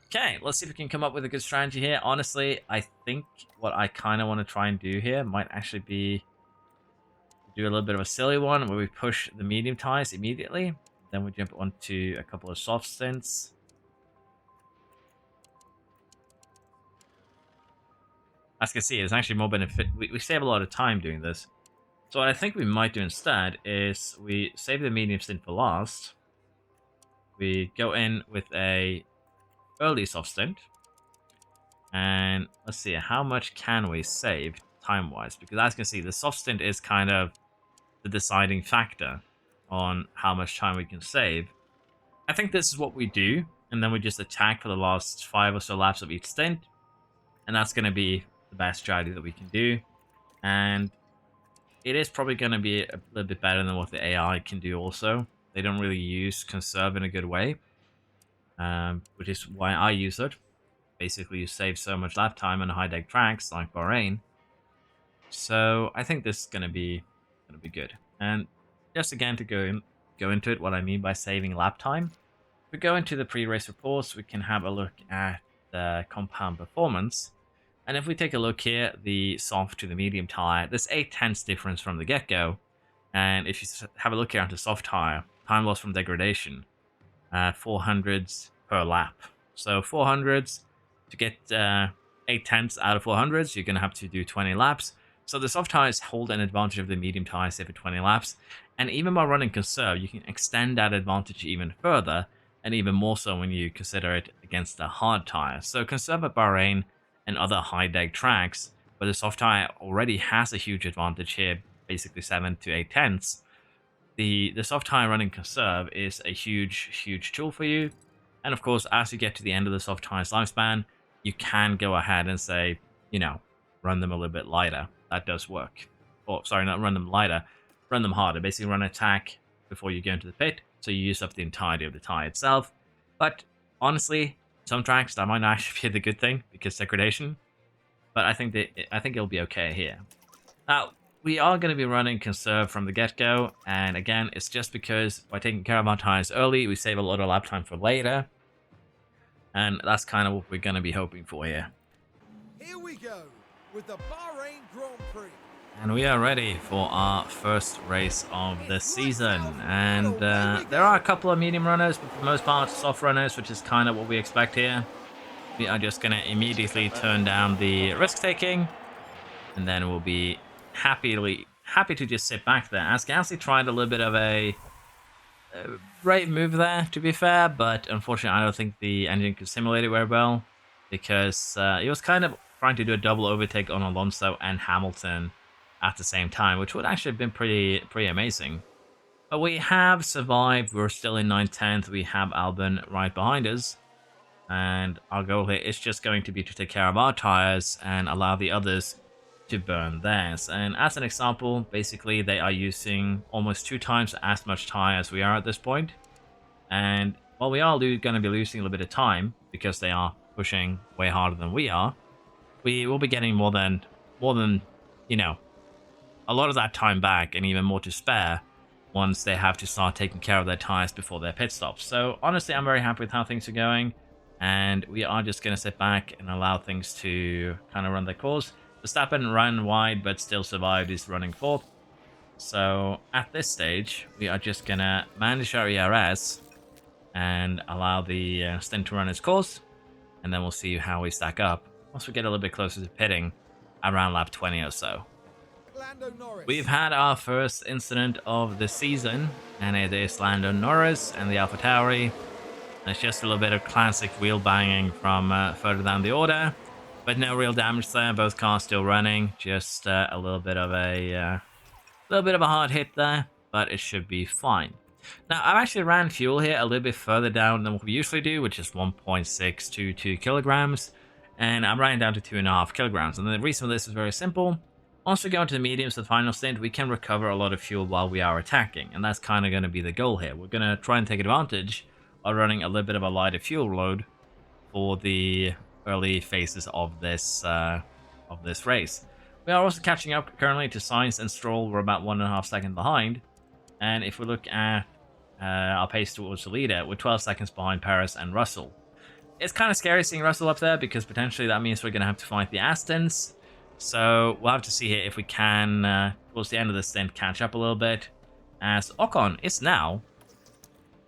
[SPEAKER 1] Okay, let's see if we can come up with a good strategy here. Honestly, I think what I kind of want to try and do here might actually be do a little bit of a silly one where we push the medium tires immediately. Then we jump onto a couple of soft stints. As you can see, it's actually more benefit. We save a lot of time doing this. So what I think we might do instead is we save the medium stint for last. We go in with a early soft stint. And let's see, how much can we save time-wise? Because as you can see, the soft stint is kind of the deciding factor on how much time we can save. I think this is what we do, and then we just attack for the last 5 or so laps of each stint. And that's going to be the best strategy that we can do. And it is probably going to be a little bit better than what the AI can do also. They don't really use conserve in a good way, which is why I use it. Basically, you save so much lap time on high-deck tracks like Bahrain. So I think this is going to be good. And just again to go into it, what I mean by saving lap time. If we go into the pre-race reports, we can have a look at the compound performance. And if we take a look here, the soft to the medium tire, there's 0.8 difference from the get-go. And if you have a look here onto soft tire, time loss from degradation, 400s per lap. So 400s to get 0.8 out of 400s, you're going to have to do 20 laps. So the soft tires hold an advantage of the medium tires say for 20 laps. And even by running conserve, you can extend that advantage even further, and even more so when you consider it against the hard tire. So conserve at Bahrain and other high-deck tracks, where the soft tire already has a huge advantage here, basically 7 to 0.8. The soft tire running conserve is a huge tool for you. And of course, as you get to the end of the soft tire's lifespan, you can go ahead and say, you know, run them a little bit lighter. That does work. Or, sorry, not run them lighter, run them harder. Basically run attack before you go into the pit, so you use up the entirety of the tire itself. But honestly, some tracks that might not actually be the good thing because degradation. But I think it'll be okay here. Now, we are going to be running conserve from the get-go, and again, it's just because by taking care of our tires early, we save a lot of lap time for later. And that's kind of what we're going to be hoping for here.
[SPEAKER 3] Here we go with the Bahrain Grand Prix.
[SPEAKER 1] And we are ready for our first race of the season. And there are a couple of medium runners, but for the most part, soft runners, which is kind of what we expect here. We are just going to immediately turn down the risk-taking, and then we'll be happy to just sit back there. As Gasly tried a little bit of a great move there, to be fair, but unfortunately, I don't think the engine could simulate it very well, because he was kind of trying to do a double overtake on Alonso and Hamilton at the same time, which would actually have been pretty amazing. But we have survived. We're still in 9th, 10th. We have Albon right behind us. And our goal here is just going to be to take care of our tires and allow the others to burn theirs. And as an example, basically they are using almost 2 times as much tire as we are at this point. And while we are going to be losing a little bit of time because they are pushing way harder than we are, we will be getting more than, you know, a lot of that time back and even more to spare once they have to start taking care of their tires before their pit stops. So honestly, I'm very happy with how things are going, and we are just going to sit back and allow things to kind of run their course. Verstappen ran wide but still survived his running 4th. So at this stage, we are just going to manage our ERS and allow the stint to run its course, and then we'll see how we stack up once we get a little bit closer to pitting around lap 20 or so.
[SPEAKER 3] Lando Norris.
[SPEAKER 1] We've had our first incident of the season, and it is Lando Norris and the AlphaTauri. It's just a little bit of classic wheel banging from further down the order, but no real damage there. Both cars still running, just a little bit of a hard hit there, but it should be fine. Now, I've actually ran fuel here a little bit further down than what we usually do, which is 1.622 kilograms, and I'm running down to 2.5 kilograms. And the reason for this is very simple. Once we go into the mediums for the final stint, we can recover a lot of fuel while we are attacking, and that's kind of going to be the goal here. We're going to try and take advantage of running a little bit of a lighter fuel load for the early phases of this race. We are also catching up currently to Sainz and Stroll. We're about 1.5 seconds behind, and if we look at our pace towards the leader, we're 12 seconds behind Perez and Russell. It's kind of scary seeing Russell up there because potentially that means we're going to have to fight the Astons. So we'll have to see here if we can, towards the end of the stint, catch up a little bit, as Ocon is now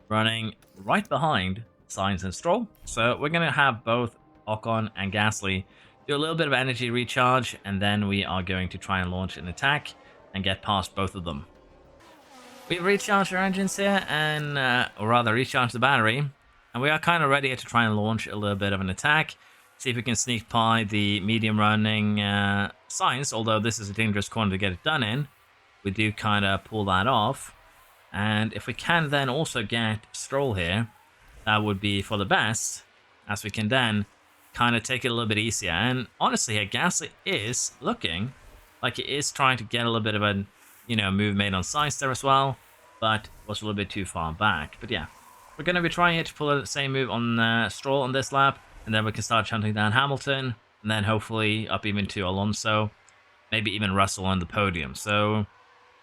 [SPEAKER 1] running right behind Sainz and Stroll. So we're going to have both Ocon and Gasly do a little bit of energy recharge, and then we are going to try and launch an attack and get past both of them. We've recharged our engines here, and or rather recharged the battery, and we are kind of ready to try and launch a little bit of an attack. See if we can sneak by the medium running Sainz, although this is a dangerous corner to get it done in. We do kind of pull that off. And if we can then also get Stroll here, that would be for the best, as we can then kind of take it a little bit easier. And honestly, here, Gasly is looking like he is trying to get a little bit of a, move made on Sainz there as well, but was a little bit too far back. But yeah, we're going to be trying here to pull the same move on Stroll on this lap. And then we can start hunting down Hamilton, and then hopefully up even to Alonso, maybe even Russell on the podium. So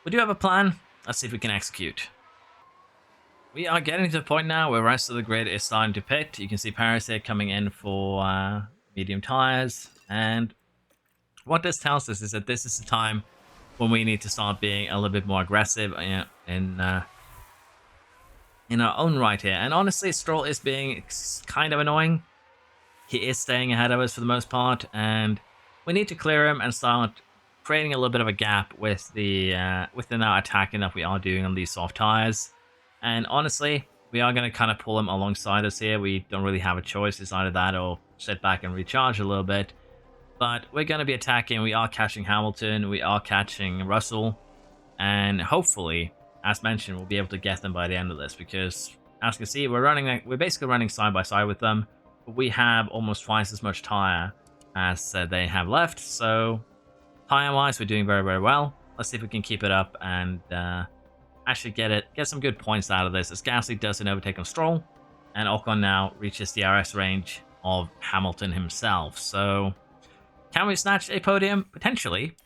[SPEAKER 1] we do have a plan. Let's see if we can execute. We are getting to the point now where the rest of the grid is starting to pit. You can see Paris here coming in for medium tires. And what this tells us is that this is the time when we need to start being a little bit more aggressive in our own right here. And honestly, Stroll is being kind of annoying. He is staying ahead of us for the most part, and we need to clear him and start creating a little bit of a gap with the within our attacking that we are doing on these soft tires. And honestly, we are going to kind of pull him alongside us here. We don't really have a choice. It's either that or sit back and recharge a little bit. But we're going to be attacking. We are catching Hamilton. We are catching Russell. And hopefully, as mentioned, we'll be able to get them by the end of this. Because, as you can see, we're basically running side by side with them. We have almost twice as much tire as they have left, so tire-wise, we're doing very, very well. Let's see if we can keep it up and actually get some good points out of this, as Gasly does an overtake on Stroll, and Ocon now reaches the RS range of Hamilton himself. So, can we snatch a podium? Potentially,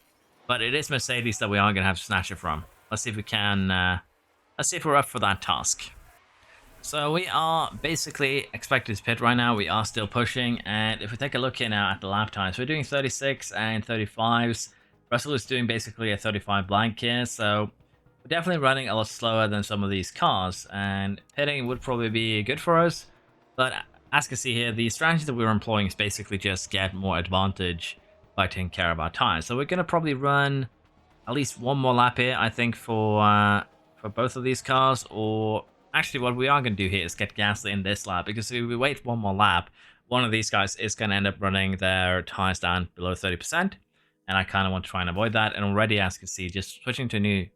[SPEAKER 1] but it is Mercedes that we are going to have to snatch it from. Let's see if we can. Let's see if we're up for that task. So we are basically expected to pit right now. We are still pushing, and if we take a look here now at the lap times, we're doing 36 and 35s. Russell is doing basically a 35 blank here, so we're definitely running a lot slower than some of these cars, and pitting would probably be good for us. But as you can see here, the strategy that we're employing is basically just get more advantage by taking care of our tires. So we're going to probably run at least one more lap here, I think, for both of these cars, or actually, what we are going to do here is get Gasly in this lap, because if we wait one more lap, one of these guys is going to end up running their tires down below 30%, and I kind of want to try and avoid that. And already, as you can see, just switching to new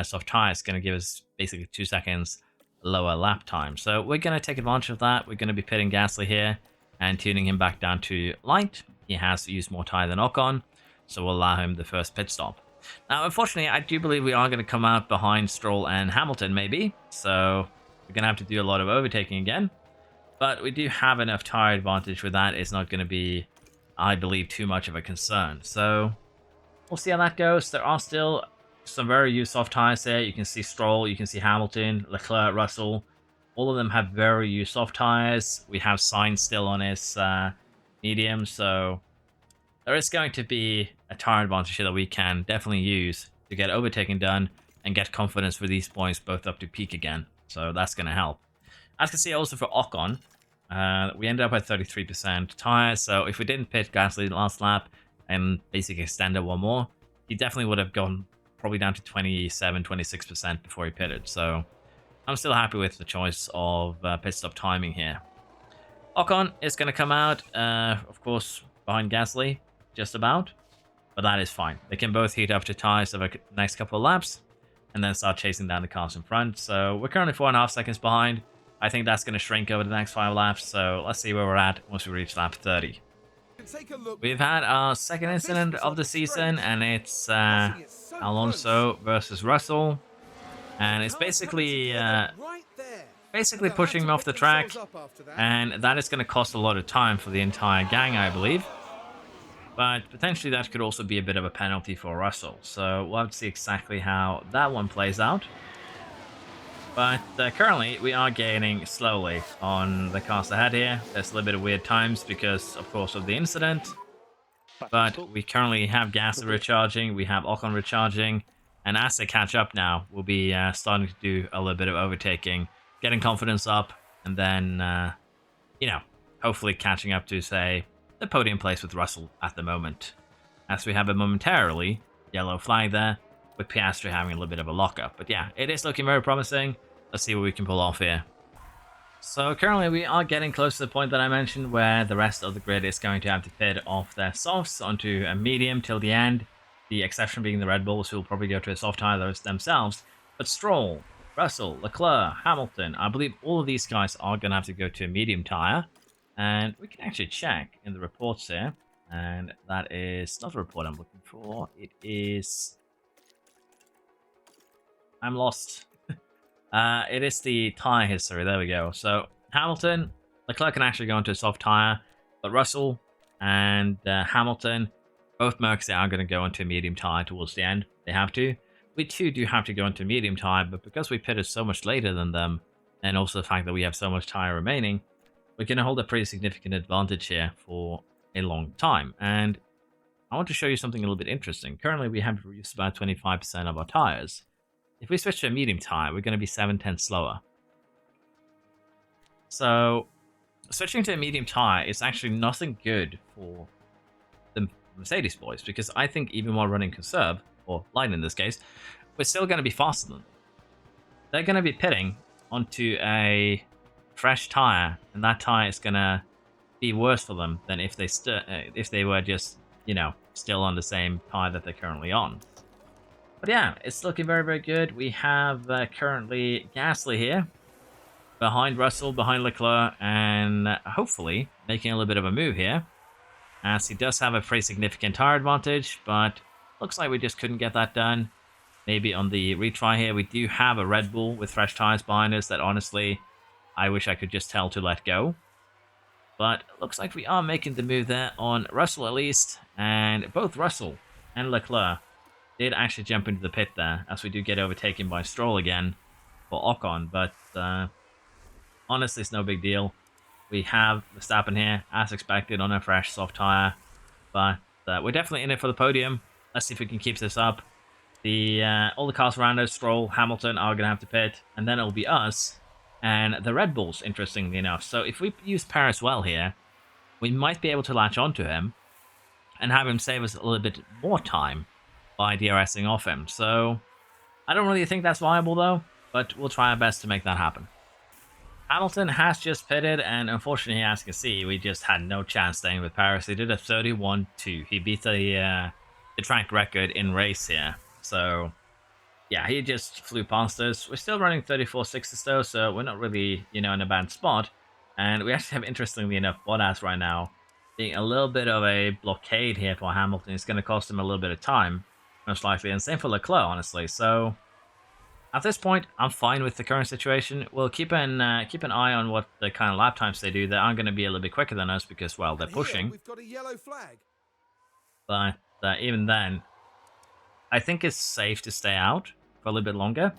[SPEAKER 1] soft tires is going to give us basically 2 seconds lower lap time. So we're going to take advantage of that. We're going to be pitting Gasly here and tuning him back down to light. He has used more tire than Ocon, so we'll allow him the first pit stop. Now, unfortunately, I do believe we are going to come out behind Stroll and Hamilton, maybe. So we're going to have to do a lot of overtaking again. But we do have enough tire advantage where that is not going to be, I believe, too much of a concern. So we'll see how that goes. There are still some very used soft tires there. You can see Stroll, you can see Hamilton, Leclerc, Russell. All of them have very used soft tires. We have Sainz still on his medium, so there is going to be a tire advantage here that we can definitely use to get overtaking done and get confidence for these points both up to peak again. So that's going to help. As you can see, also for Ocon, we ended up at 33% tires. So if we didn't pit Gasly last lap and basically extended one more, he definitely would have gone probably down to 27, 26% before he pitted. So I'm still happy with the choice of pit stop timing here. Ocon is going to come out, of course, behind Gasly, just about. But that is fine. They can both heat up to tires over the next couple of laps and then start chasing down the cars in front. So we're currently 4.5 seconds behind. I think that's going to shrink over the next 5 laps. So let's see where we're at once we reach lap 30. We've had our second incident of the season, and it's Alonso versus Russell. And it's basically pushing him off the track, and that is going to cost a lot of time for the entire gang, I believe. But potentially that could also be a bit of a penalty for Russell, so we'll have to see exactly how that one plays out. But currently we are gaining slowly on the cars ahead here. There's a little bit of weird times because, of course, of the incident. But we currently have Gasly recharging, we have Ocon recharging, and as they catch up now, we'll be starting to do a little bit of overtaking, getting confidence up, and then, hopefully catching up to, say, the podium place with Russell at the moment. As we have a momentarily yellow flag there, with Piastri having a little bit of a lockup. But yeah, it is looking very promising. Let's see what we can pull off here. So currently we are getting close to the point that I mentioned where the rest of the grid is going to have to pit off their softs onto a medium till the end. The exception being the Red Bulls, who will probably go to a soft tire themselves. But Stroll, Russell, Leclerc, Hamilton, I believe all of these guys are going to have to go to a medium tire. And we can actually check in the reports here. And that is not the report I'm looking for. It is... I'm lost. It is the tire history. There we go. So Hamilton, Leclerc can actually go into a soft tire. But Russell and Hamilton, both Mercs are going to go into a medium tire towards the end. They have to. We too do have to go into a medium tire. But because we pitted so much later than them, and also the fact that we have so much tire remaining, we're going to hold a pretty significant advantage here for a long time. And I want to show you something a little bit interesting. Currently, we have used about 25% of our tires. If we switch to a medium tire, we're going to be 7/10 slower. So, switching to a medium tire is actually nothing good for the Mercedes boys, because I think even while running conserve, or light in this case, we're still going to be faster than them. They're going to be pitting onto a fresh tire, and that tire is gonna be worse for them than if they were just, still on the same tire that they're currently on. But yeah, it's looking very, very good. We have currently Gasly here behind Russell, behind Leclerc, and hopefully making a little bit of a move here, as he does have a pretty significant tire advantage, but looks like we just couldn't get that done. Maybe on the retry here, we do have a Red Bull with fresh tires behind us that honestly I wish I could just tell to let go. But it looks like we are making the move there on Russell at least. And both Russell and Leclerc did actually jump into the pit there, as we do get overtaken by Stroll again for Ocon. But honestly, it's no big deal. We have Verstappen here, as expected, on a fresh soft tire. But we're definitely in it for the podium. Let's see if we can keep this up. All the cars around us, Stroll, Hamilton, are going to have to pit. And then it'll be us and the Red Bulls, interestingly enough. So if we use Paris well here, we might be able to latch onto him and have him save us a little bit more time by DRSing off him. So I don't really think that's viable though, but we'll try our best to make that happen. Hamilton has just pitted, and unfortunately, as you can see, we just had no chance staying with Paris. He did a 31-2. He beat the track record in race here. So yeah, he just flew past us. We're still running 34.6 though, so we're not really, in a bad spot. And we actually have, interestingly enough, Bottas right now being a little bit of a blockade here for Hamilton. It's going to cost him a little bit of time, most likely. And same for Leclerc, honestly. So at this point, I'm fine with the current situation. We'll keep an eye on what the kind of lap times they do. They are going to be a little bit quicker than us because, well, they're pushing.
[SPEAKER 3] We've got a yellow flag.
[SPEAKER 1] But even then, I think it's safe to stay out for a little bit longer.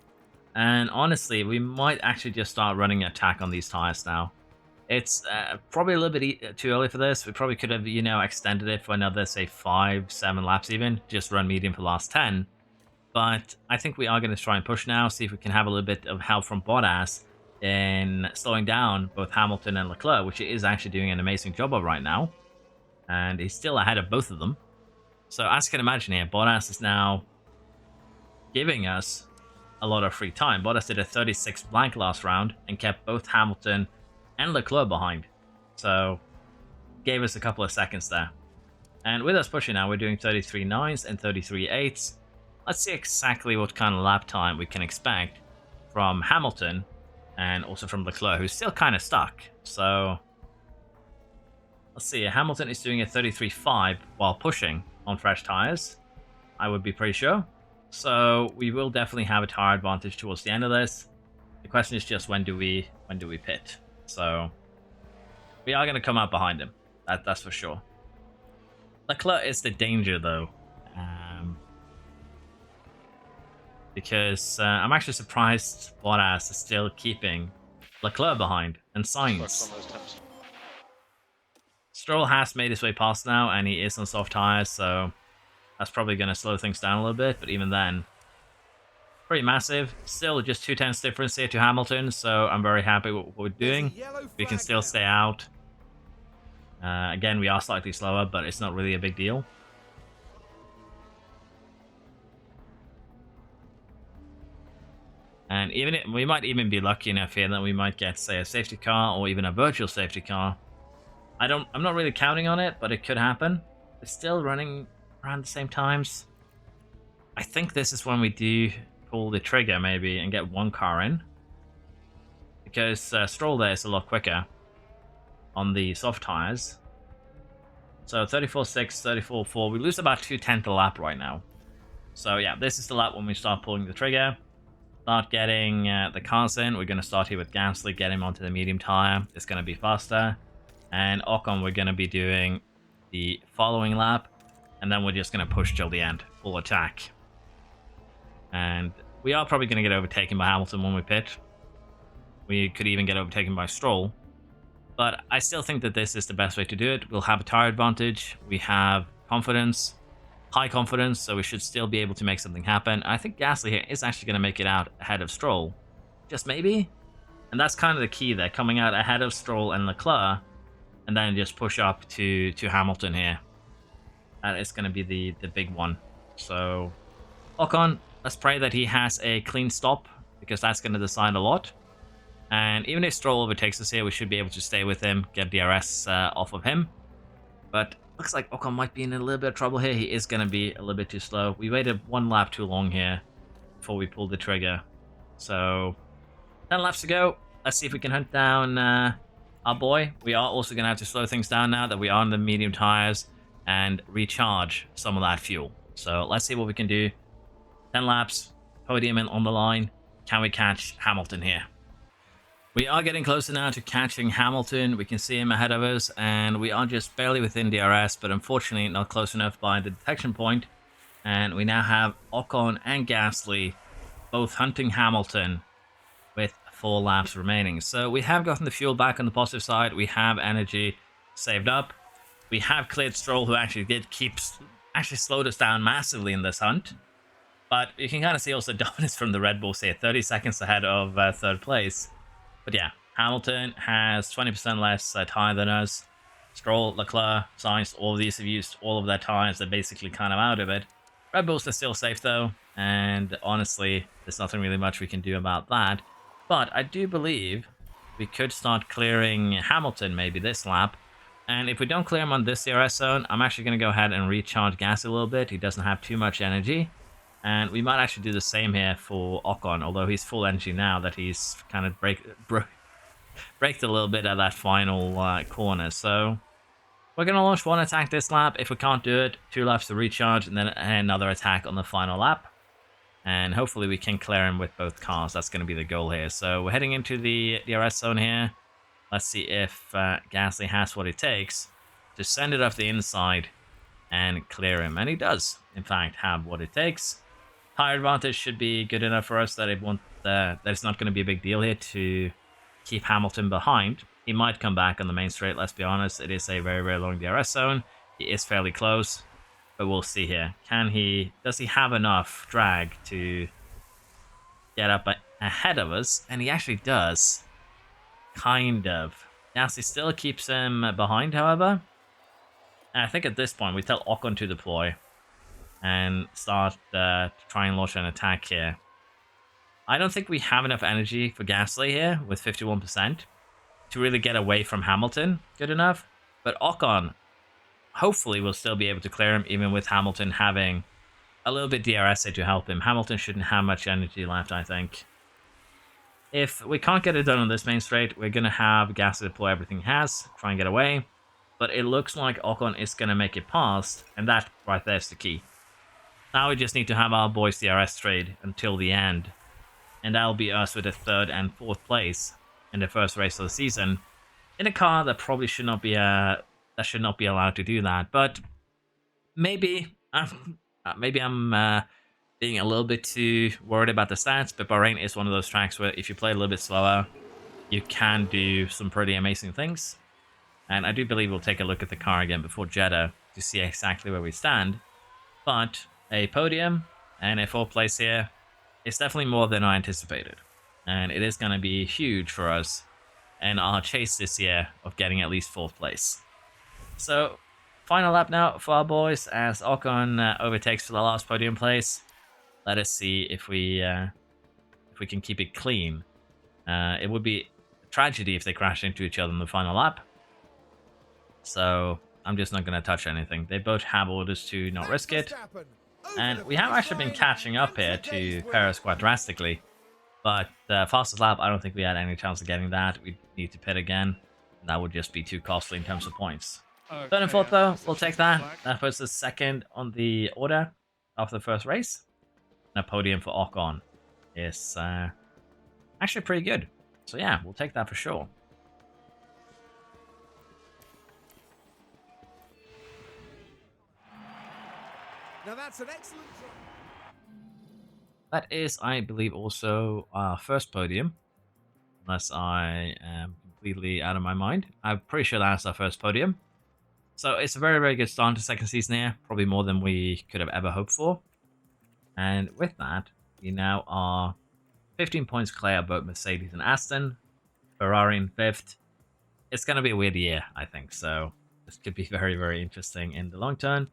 [SPEAKER 1] And honestly, we might actually just start running attack on these tires now. It's probably a little bit too early for this. We probably could have, extended it for another, say, 5-7 laps even. Just run medium for the last 10. But I think we are going to try and push now, see if we can have a little bit of help from Bottas in slowing down both Hamilton and Leclerc, which he is actually doing an amazing job of right now. And he's still ahead of both of them. So as you can imagine here, Bottas is now giving us a lot of free time. Bottas did a 36 blank last round and kept both Hamilton and Leclerc behind. So gave us a couple of seconds there. And with us pushing now, we're doing 33 nines and 33 eights. Let's see exactly what kind of lap time we can expect from Hamilton and also from Leclerc, who's still kind of stuck. So let's see. Hamilton is doing a 33.5 while pushing on fresh tires, I would be pretty sure. So we will definitely have a tire advantage towards the end of this. The question is just when do we pit? So we are going to come out behind him. That's for sure. Leclerc is the danger though, because I'm actually surprised Bottas is still keeping Leclerc behind and Sainz. Stroll has made his way past now, and he is on soft tires, so that's probably going to slow things down a little bit, but even then, pretty massive. Still just 2/10 difference here to Hamilton, so I'm very happy with what we're doing. We can still stay out. Again, we are slightly slower, but it's not really a big deal. And we might even be lucky enough here that we might get, say, a safety car or even a virtual safety car. I'm not really counting on it, but it could happen. It's still running around the same times. I think this is when we do pull the trigger maybe and get one car in, because Stroll there is a lot quicker on the soft tires. So 34.6, 34.4. We lose about 2/10 a lap right now. So yeah, this is the lap when we start pulling the trigger. Start getting the cars in. We're going to start here with Gasly, get him onto the medium tire. It's going to be faster. And Ocon, we're going to be doing the following lap. And then we're just going to push till the end. Full attack. And we are probably going to get overtaken by Hamilton when we pit. We could even get overtaken by Stroll. But I still think that this is the best way to do it. We'll have a tire advantage. We have confidence. High confidence, so we should still be able to make something happen. I think Gasly here is actually going to make it out ahead of Stroll. Just maybe? And that's kind of the key there, coming out ahead of Stroll and Leclerc, and then just push up to Hamilton here. That is going to be the big one. So, Ocon, let's pray that he has a clean stop, because that's going to decide a lot. And even if Stroll overtakes us here, we should be able to stay with him, get DRS off of him. But looks like Ocon might be in a little bit of trouble here. He is going to be a little bit too slow. We waited one lap too long here before we pulled the trigger. So, 10 laps to go. Let's see if we can hunt down our boy. We are also going to have to slow things down now that we are on the medium tires and recharge some of that fuel. So, let's see what we can do. 10 laps, podium on the line. Can we catch Hamilton here? We are getting closer now to catching Hamilton. We can see him ahead of us, and we are just barely within DRS, but unfortunately not close enough by the detection point. And we now have Ocon and Gasly both hunting Hamilton with 4 laps remaining. So we have gotten the fuel back on the positive side. We have energy saved up. We have cleared Stroll, who actually actually slowed us down massively in this hunt. But you can kind of see also dominance from the Red Bulls here, 30 seconds ahead of 3rd place. But yeah, Hamilton has 20% less tire than us. Stroll, Leclerc, Sainz, all of these have used all of their tires. They're basically kind of out of it. Red Bulls are still safe though, and honestly, there's nothing really much we can do about that. But I do believe we could start clearing Hamilton maybe this lap. And if we don't clear him on this DRS zone, I'm actually going to go ahead and recharge Gas a little bit. He doesn't have too much energy. And we might actually do the same here for Ocon, although he's full energy now that he's kind of braked a little bit at that final corner. So we're going to launch one attack this lap. If we can't do it, 2 laps to recharge, and then another attack on the final lap. And hopefully we can clear him with both cars. That's going to be the goal here. So we're heading into the DRS zone here. Let's see if Gasly has what it takes to send it off the inside and clear him. And he does, in fact, have what it takes. Tire advantage should be good enough for us that it's not going to be a big deal here to keep Hamilton behind. He might come back on the main straight, let's be honest. It is a very, very long DRS zone. He is fairly close, but we'll see here. Does he have enough drag to get up ahead of us? And he actually does. kind of. Gasly still keeps him behind, however. And I think at this point we tell Ocon to deploy and start to try and launch an attack here. I don't think we have enough energy for Gasly here with 51% to really get away from Hamilton good enough. But Ocon hopefully will still be able to clear him even with Hamilton having a little bit DRS to help him. Hamilton shouldn't have much energy left, I think. If we can't get it done on this main straight, we're going to have Gasly deploy everything he has, try and get away. But it looks like Ocon is going to make it past, and that right there is the key. Now we just need to have our boys DRS trade until the end. And that'll be us with a 3rd and 4th place in the first race of the season. In a car that probably should not be allowed to do that. But maybe I'm being a little bit too worried about the stats, but Bahrain is one of those tracks where if you play a little bit slower, you can do some pretty amazing things. And I do believe we'll take a look at the car again before Jeddah to see exactly where we stand. But a podium and a 4th place here is definitely more than I anticipated. And it is going to be huge for us and our chase this year of getting at least 4th place. So, final lap now for our boys as Ocon overtakes for the last podium place. Let us see if we can keep it clean. It would be a tragedy if they crash into each other in the final lap. So I'm just not going to touch anything. They both have orders to not risk it. And we have actually been catching up here to Perez quite drastically. But fastest lap, I don't think we had any chance of getting that. We need to pit again. And that would just be too costly in terms of points.
[SPEAKER 2] Okay,
[SPEAKER 1] 3rd and 4th though, we'll take that. That puts us 2nd on the order after the first race. And a podium for Ocon is actually pretty good. So yeah, we'll take that for sure.
[SPEAKER 3] Now that's an excellent try.
[SPEAKER 1] That is, I believe, also our first podium. Unless I am completely out of my mind. I'm pretty sure that's our first podium. So it's a very, very good start to second season here. Probably more than we could have ever hoped for. And with that, we now are 15 points clear of both Mercedes and Aston. Ferrari in 5th. It's going to be a weird year, I think. So this could be very, very interesting in the long term.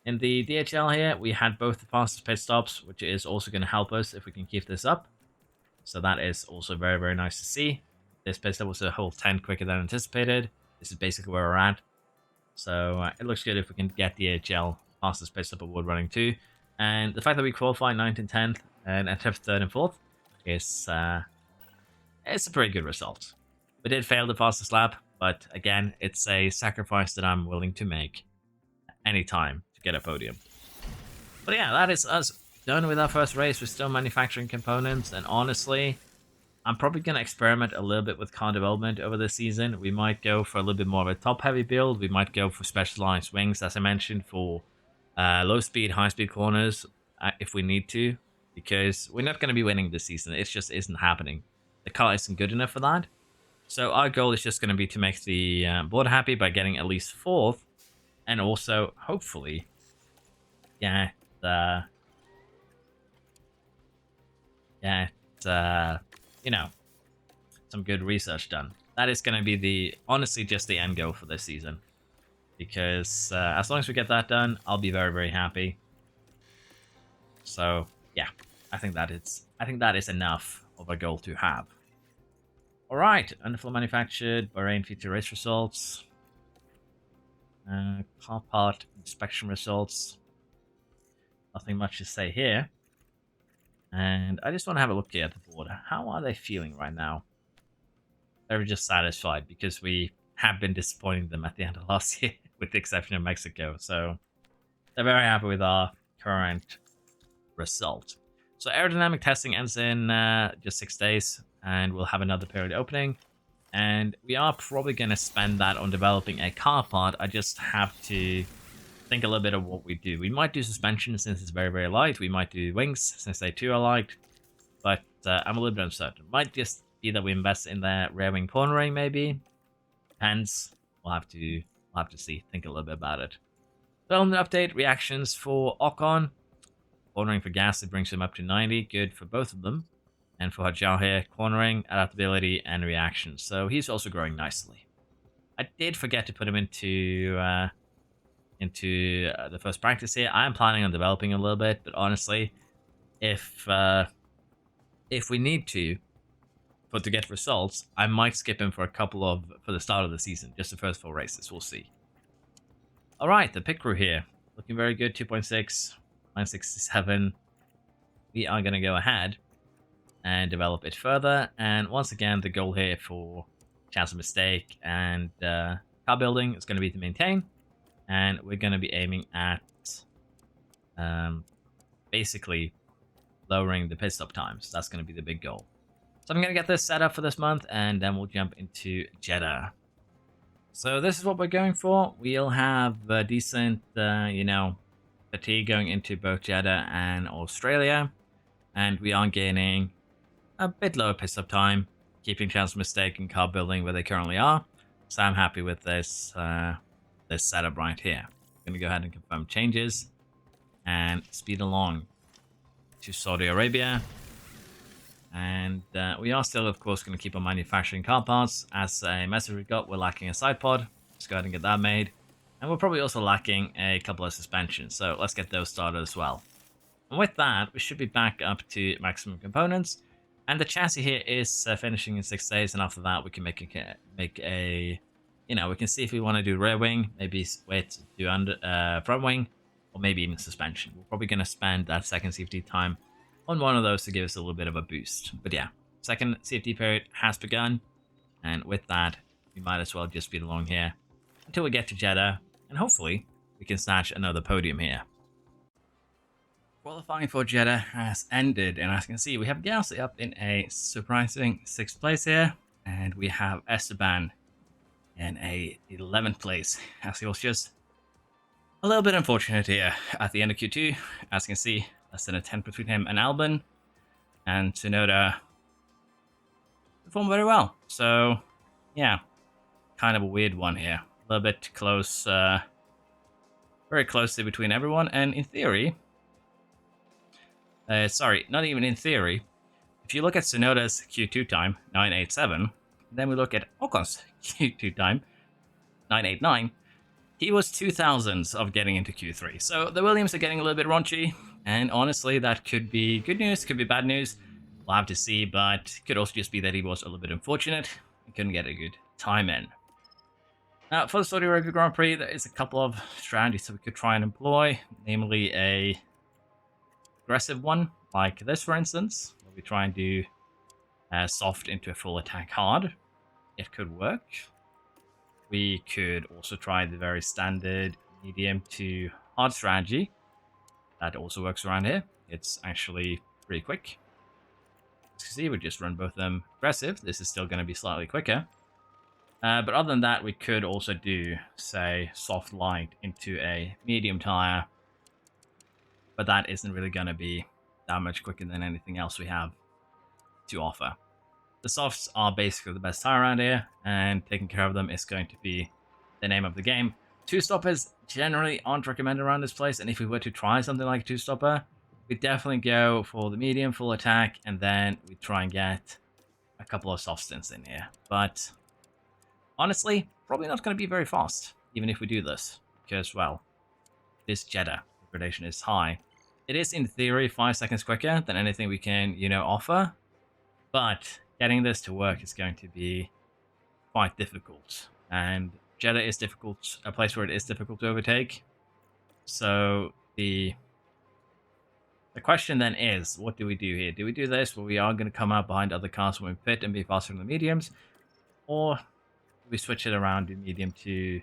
[SPEAKER 1] In the DHL here, we had both the fastest pit stops, which is also going to help us if we can keep this up. So that is also very, very nice to see. This pit stop was a whole 10 quicker than anticipated. This is basically where we're at. So it looks good if we can get DHL fastest pit stop award running too. And the fact that we qualified 9th and 10th and ended up 3rd and 4th is it's a pretty good result. We did fail the fastest lap, but again, it's a sacrifice that I'm willing to make anytime to get a podium. But yeah, that is us done with our first race. We're still manufacturing components, and honestly, I'm probably going to experiment a little bit with car development over the season. We might go for a little bit more of a top-heavy build. We might go for specialized wings, as I mentioned, for low-speed, high-speed corners if we need to, because we're not going to be winning this season. It just isn't happening. The car isn't good enough for that. So our goal is just going to be to make the board happy by getting at least 4th, and also, hopefully, get you know, some good research done. That is going to be honestly just the end goal for this season, because as long as we get that done, I'll be very, very happy. So yeah, I think that is enough of a goal to have. All right, underfloor manufactured, Bahrain feature race results, car part inspection results. Nothing much to say here. And I just want to have a look here at the board. How are they feeling right now? They're just satisfied because we have been disappointing them at the end of last year, with the exception of Mexico. So they're very happy with our current result. So aerodynamic testing ends in just 6 days, and we'll have another period opening. And we are probably going to spend that on developing a car part. I just have to think a little bit of what we do. We might do suspension since it's very, very light. We might do wings since they too are light. But I'm a little bit uncertain. Might just be that we invest in the rear wing cornering maybe. Depends. We'll have to see. Think a little bit about it. Development update, reactions for Ocon. Cornering for Gasly brings him up to 90. Good for both of them. And for Hajjal here, cornering, adaptability, and reaction. So he's also growing nicely. I did forget to put him into the first practice here. I am planning on developing a little bit, but honestly, if we need to get results, I might skip him for the start of the season, just the first 4 races. We'll see. All right, the pit crew here looking very good. 2.6, -67. We are going to go ahead and develop it further. And once again, the goal here for chance of mistake and car building is going to be to maintain. And we're going to be aiming at basically lowering the pit stop times. That's going to be the big goal. So I'm going to get this set up for this month, and then we'll jump into Jeddah. So this is what we're going for. We'll have a decent, fatigue going into both Jeddah and Australia. And we are gaining a bit lower pit stop time, keeping chance of mistake and car building where they currently are. So I'm happy with this this setup right here. I'm going to go ahead and confirm changes and speed along to Saudi Arabia. And we are still, of course, going to keep on manufacturing car parts. As a message we got, we're lacking a side pod. Let's go ahead and get that made. And we're probably also lacking a couple of suspensions. So let's get those started as well. And with that, we should be back up to maximum components. And the chassis here is finishing in 6 days. And after that, we can make a we can see if we want to do rear wing, maybe wait to do front wing, or maybe even suspension. We're probably going to spend that second CFD time on one of those to give us a little bit of a boost. But yeah, second CFD period has begun, and with that, we might as well just speed along here until we get to Jeddah, and hopefully we can snatch another podium here. Qualifying for Jeddah has ended, and as you can see, we have Gasly up in a surprising 6th place here, and we have Esteban in a 11th place, as he was just a little bit unfortunate here at the end of Q2. As you can see, less than a 10 between him and Albon, and Tsunoda performed very well. So, yeah, kind of a weird one here. A little bit close, very closely between everyone, and in theory, sorry, not even in theory, if you look at Tsunoda's Q2 time, 9.87, then we look at Ocon's Q2 time, 9.89, he was 2,000ths of getting into Q3. So the Williams are getting a little bit raunchy, and honestly, that could be good news, could be bad news. We'll have to see, but it could also just be that he was a little bit unfortunate and couldn't get a good time in. Now, for the Saudi Arabia Grand Prix, there is a couple of strategies that we could try and employ, namely a aggressive one, like this, for instance, where we try and do soft into a full attack hard. It could work. We could also try the very standard medium to hard strategy. That also works around here. It's actually pretty quick. As you can see, we just run both of them aggressive. This is still going to be slightly quicker. But other than that, we could also do, say, soft light into a medium tire. But that isn't really going to be that much quicker than anything else we have to offer. The softs are basically the best tire around here, and taking care of them is going to be the name of the game. Two-stoppers generally aren't recommended around this place, and if we were to try something like a two-stopper, we definitely go for the medium full attack, and then we try and get a couple of soft stints in here. But honestly, probably not going to be very fast, even if we do this, because, well, this Jeddah degradation is high. It is, in theory, 5 seconds quicker than anything we can, offer, but getting this to work is going to be quite difficult, and Jeddah is difficult, a place where it is difficult to overtake. So the question then is, what do we do here? Do we do this where we are going to come out behind other cars when we pit and be faster than the mediums, or do we switch it around to medium to,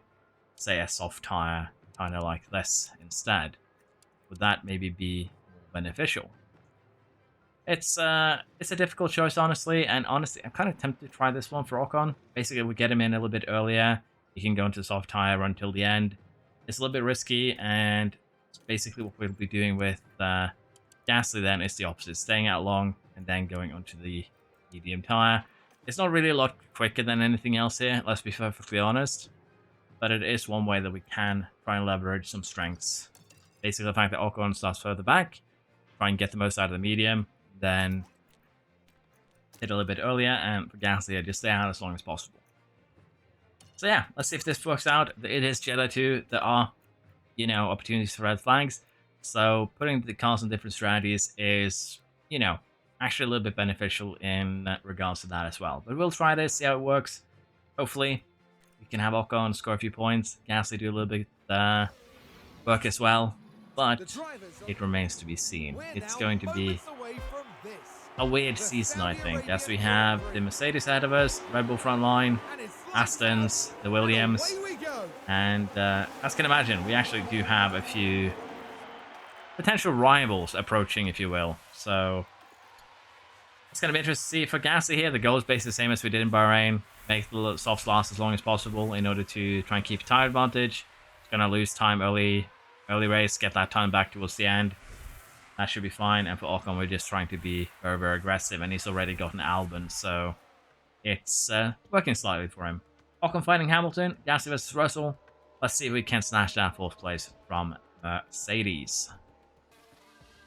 [SPEAKER 1] say, a soft tire, kind of like this instead? Would that maybe be more beneficial? It's a difficult choice, honestly, and honestly, I'm kind of tempted to try this one for Ocon. Basically, we get him in a little bit earlier. He can go into the soft tire, run till the end. It's a little bit risky, and basically what we'll be doing with Gasly then is the opposite, staying out long and then going onto the medium tire. It's not really a lot quicker than anything else here, let's be perfectly honest, but it is one way that we can try and leverage some strengths. Basically, the fact that Ocon starts further back, try and get the most out of the medium, then hit a little bit earlier, and for Gasly, just stay out as long as possible. So yeah, let's see if this works out. It is Jeddah 2. There are, you know, opportunities for red flags. So putting the cars on different strategies is, you know, actually a little bit beneficial in regards to that as well. But we'll try this, see how it works. Hopefully, we can have Ocon score a few points. Gasly do a little bit work as well. But it remains to be seen. It's going to be a weird season, I think, as we have the Mercedes ahead of us, Red Bull front line, Astons, the Williams, and as you can imagine, we actually do have a few potential rivals approaching, if you will. So it's going to be interesting to see for Gasly here. The goal is basically the same as we did in Bahrain. Make the softs last as long as possible in order to try and keep tire advantage. It's going to lose time early race, get that time back towards the end. That should be fine. And for Ocon, we're just trying to be very, very aggressive, and he's already got an Albon, so it's working slightly for him. Ocon fighting Hamilton, Gasly versus Russell. Let's see if we can snatch that 4th place from Mercedes.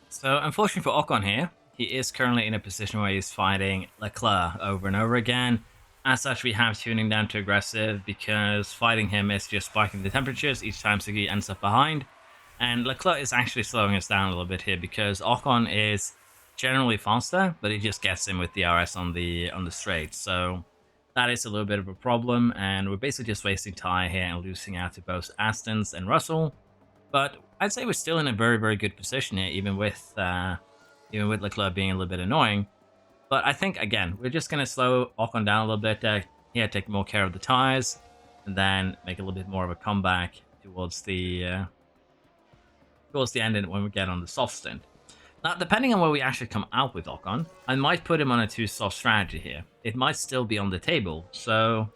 [SPEAKER 1] So, unfortunately for Ocon here, he is currently in a position where he's fighting Leclerc over and over again. As such, we have tuning down to aggressive because fighting him is just spiking the temperatures each time so he ends up behind. And Leclerc is actually slowing us down a little bit here because Ocon is generally faster, but he just gets in with the RS on the straight. So that is a little bit of a problem, and we're basically just wasting time here and losing out to both Astons and Russell. But I'd say we're still in a very, very good position here, even with Leclerc being a little bit annoying. But I think, again, we're just going to slow Ocon down a little bit here, take more care of the tires, and then make a little bit more of a comeback towards the end when we get on the soft stint. Now, depending on where we actually come out with Ocon, I might put him on a 2-soft strategy here. It might still be on the table, so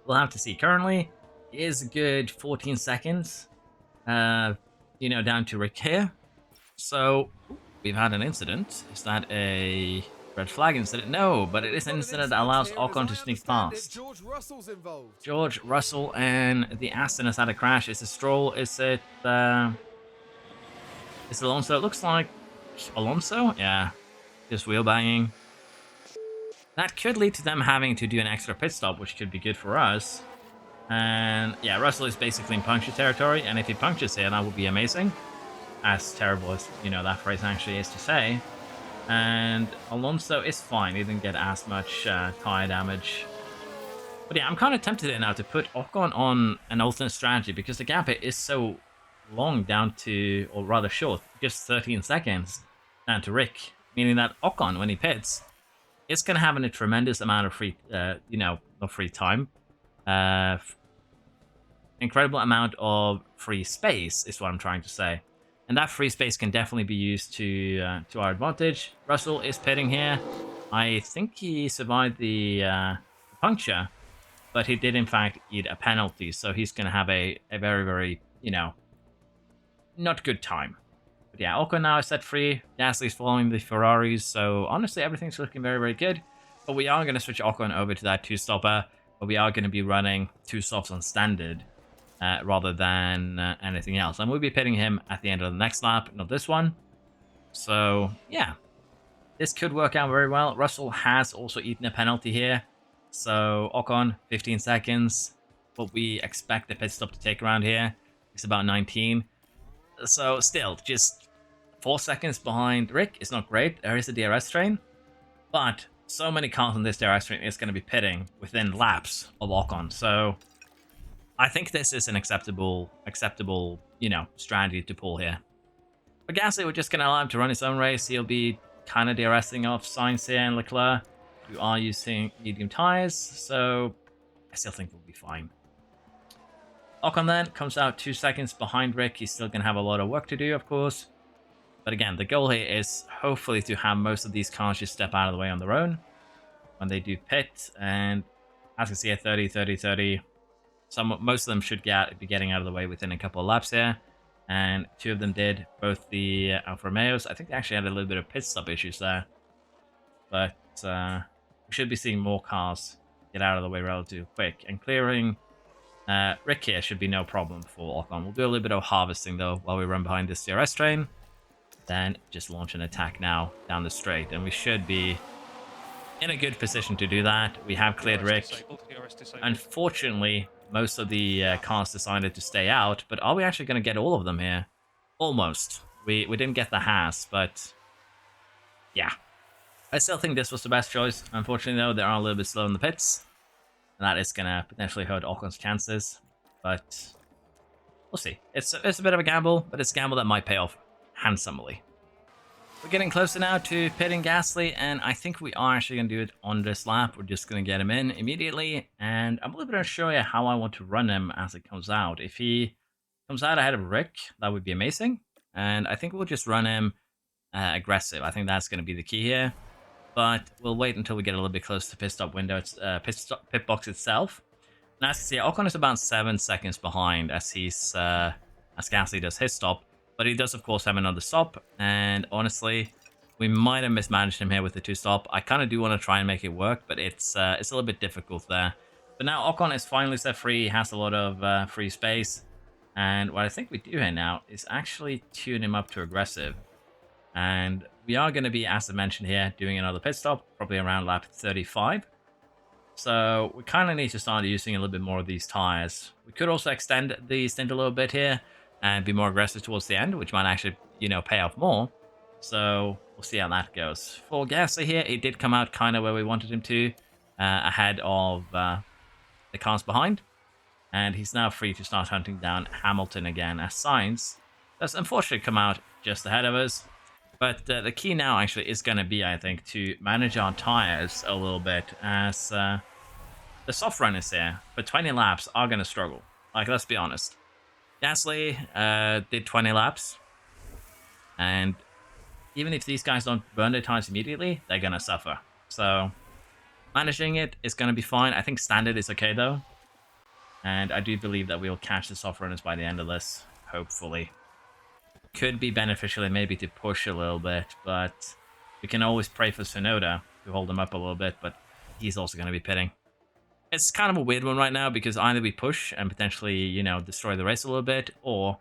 [SPEAKER 1] we'll have to see. Currently, it is a good 14 seconds, you know, down to Rick here. So, we've had an incident. Is that a red flag incident? No, but it is an incident that allows Ocon to sneak past. George Russell and the Aston has had a crash. Is it Stroll? Is it Alonso? It looks like Alonso? Yeah, just wheel banging. That could lead to them having to do an extra pit stop, which could be good for us. And yeah, Russell is basically in puncture territory, and if he punctures here, that would be amazing. As terrible as, you know, that phrase actually is to say. And Alonso is fine. He didn't get as much tire damage. But yeah, I'm kind of tempted here now to put Ocon on an alternate strategy because the gap is so long down to, or rather short, just 13 seconds down to Rick. Meaning that Ocon, when he pits, is going to have a tremendous amount of free, not free time. Incredible amount of free space is what I'm trying to say. And that free space can definitely be used to our advantage. Russell is pitting here. I think he survived the puncture, but he did in fact eat a penalty. So he's going to have a very, very, you know, not good time. But yeah, Ocon now is set free. Gasly's following the Ferraris. So honestly, everything's looking very, very good. But we are going to switch Ocon over to that 2-stopper. But we are going to be running 2 softs on standard. Rather than anything else. And we'll be pitting him at the end of the next lap, not this one. So, yeah. This could work out very well. Russell has also eaten a penalty here. So, Ocon, 15 seconds. What we expect the pit stop to take around here is about 19. So, still, just 4 seconds behind Rick is not great. There is a DRS train. But so many cars on this DRS train is going to be pitting within laps of Ocon. So I think this is an acceptable, you know, strategy to pull here. But Gasly, we're just going to allow him to run his own race. He'll be kind of DRSing off Sainz here and Leclerc, who are using medium tires, so I still think we'll be fine. Ocon then comes out 2 seconds behind Rick. He's still going to have a lot of work to do, of course. But again, the goal here is hopefully to have most of these cars just step out of the way on their own when they do pit. And as you can see here, 30, 30, 30. Most of them should be getting out of the way within a couple of laps here, and 2 of them did, both the Alfa Romeos. I think they actually had a little bit of pit stop issues there, but we should be seeing more cars get out of the way relatively quick, and clearing Rick here should be no problem for Ocon. We'll do a little bit of harvesting though while we run behind this DRS train, then just launch an attack now down the straight, and we should be in a good position to do that. We have cleared
[SPEAKER 2] DRS
[SPEAKER 1] Rick.
[SPEAKER 2] disabled, DRS disabled.
[SPEAKER 1] Unfortunately, most of the cars decided to stay out, but are we actually going to get all of them here? Almost. We didn't get the Haas, but yeah. I still think this was the best choice. Unfortunately, though, they are a little bit slow in the pits. And that is going to potentially hurt Ocon's chances. But we'll see. It's a bit of a gamble, but it's a gamble that might pay off handsomely. We're getting closer now to pitting Gasly, and I think we are actually going to do it on this lap. We're just going to get him in immediately, and I'm a little bit unsure how I want to run him as it comes out. If he comes out ahead of Rick, that would be amazing, and I think we'll just run him aggressive. I think that's going to be the key here, but we'll wait until we get a little bit closer to pit stop window, pit box itself. And as you see, Ocon is about 7 seconds behind as as Gasly does his stop. But he does, of course, have another stop, and honestly, we might have mismanaged him here with the 2-stop. I kind of do want to try and make it work, but it's a little bit difficult there. But now Ocon is finally set free. He has a lot of free space, and what I think we do here now is actually tune him up to aggressive. And we are going to be, as I mentioned here, doing another pit stop, probably around lap 35. So we kind of need to start using a little bit more of these tires. We could also extend the stint a little bit here and be more aggressive towards the end, which might actually, pay off more. So we'll see how that goes. For Gasly here, he did come out kind of where we wanted him to, ahead of the cars behind. And he's now free to start hunting down Hamilton again, as Sainz does unfortunately come out just ahead of us. But the key now actually is going to be, I think, to manage our tires a little bit, as the soft runners here for 20 laps are going to struggle. Like, let's be honest. Gasly did 20 laps, and even if these guys don't burn their tires immediately, they're going to suffer. So managing it is going to be fine. I think standard is okay, though. And I do believe that we'll catch the soft runners by the end of this, hopefully. Could be beneficial maybe to push a little bit, but we can always pray for Tsunoda to hold him up a little bit, but he's also going to be pitting. It's kind of a weird one right now, because either we push and potentially, destroy the race a little bit, or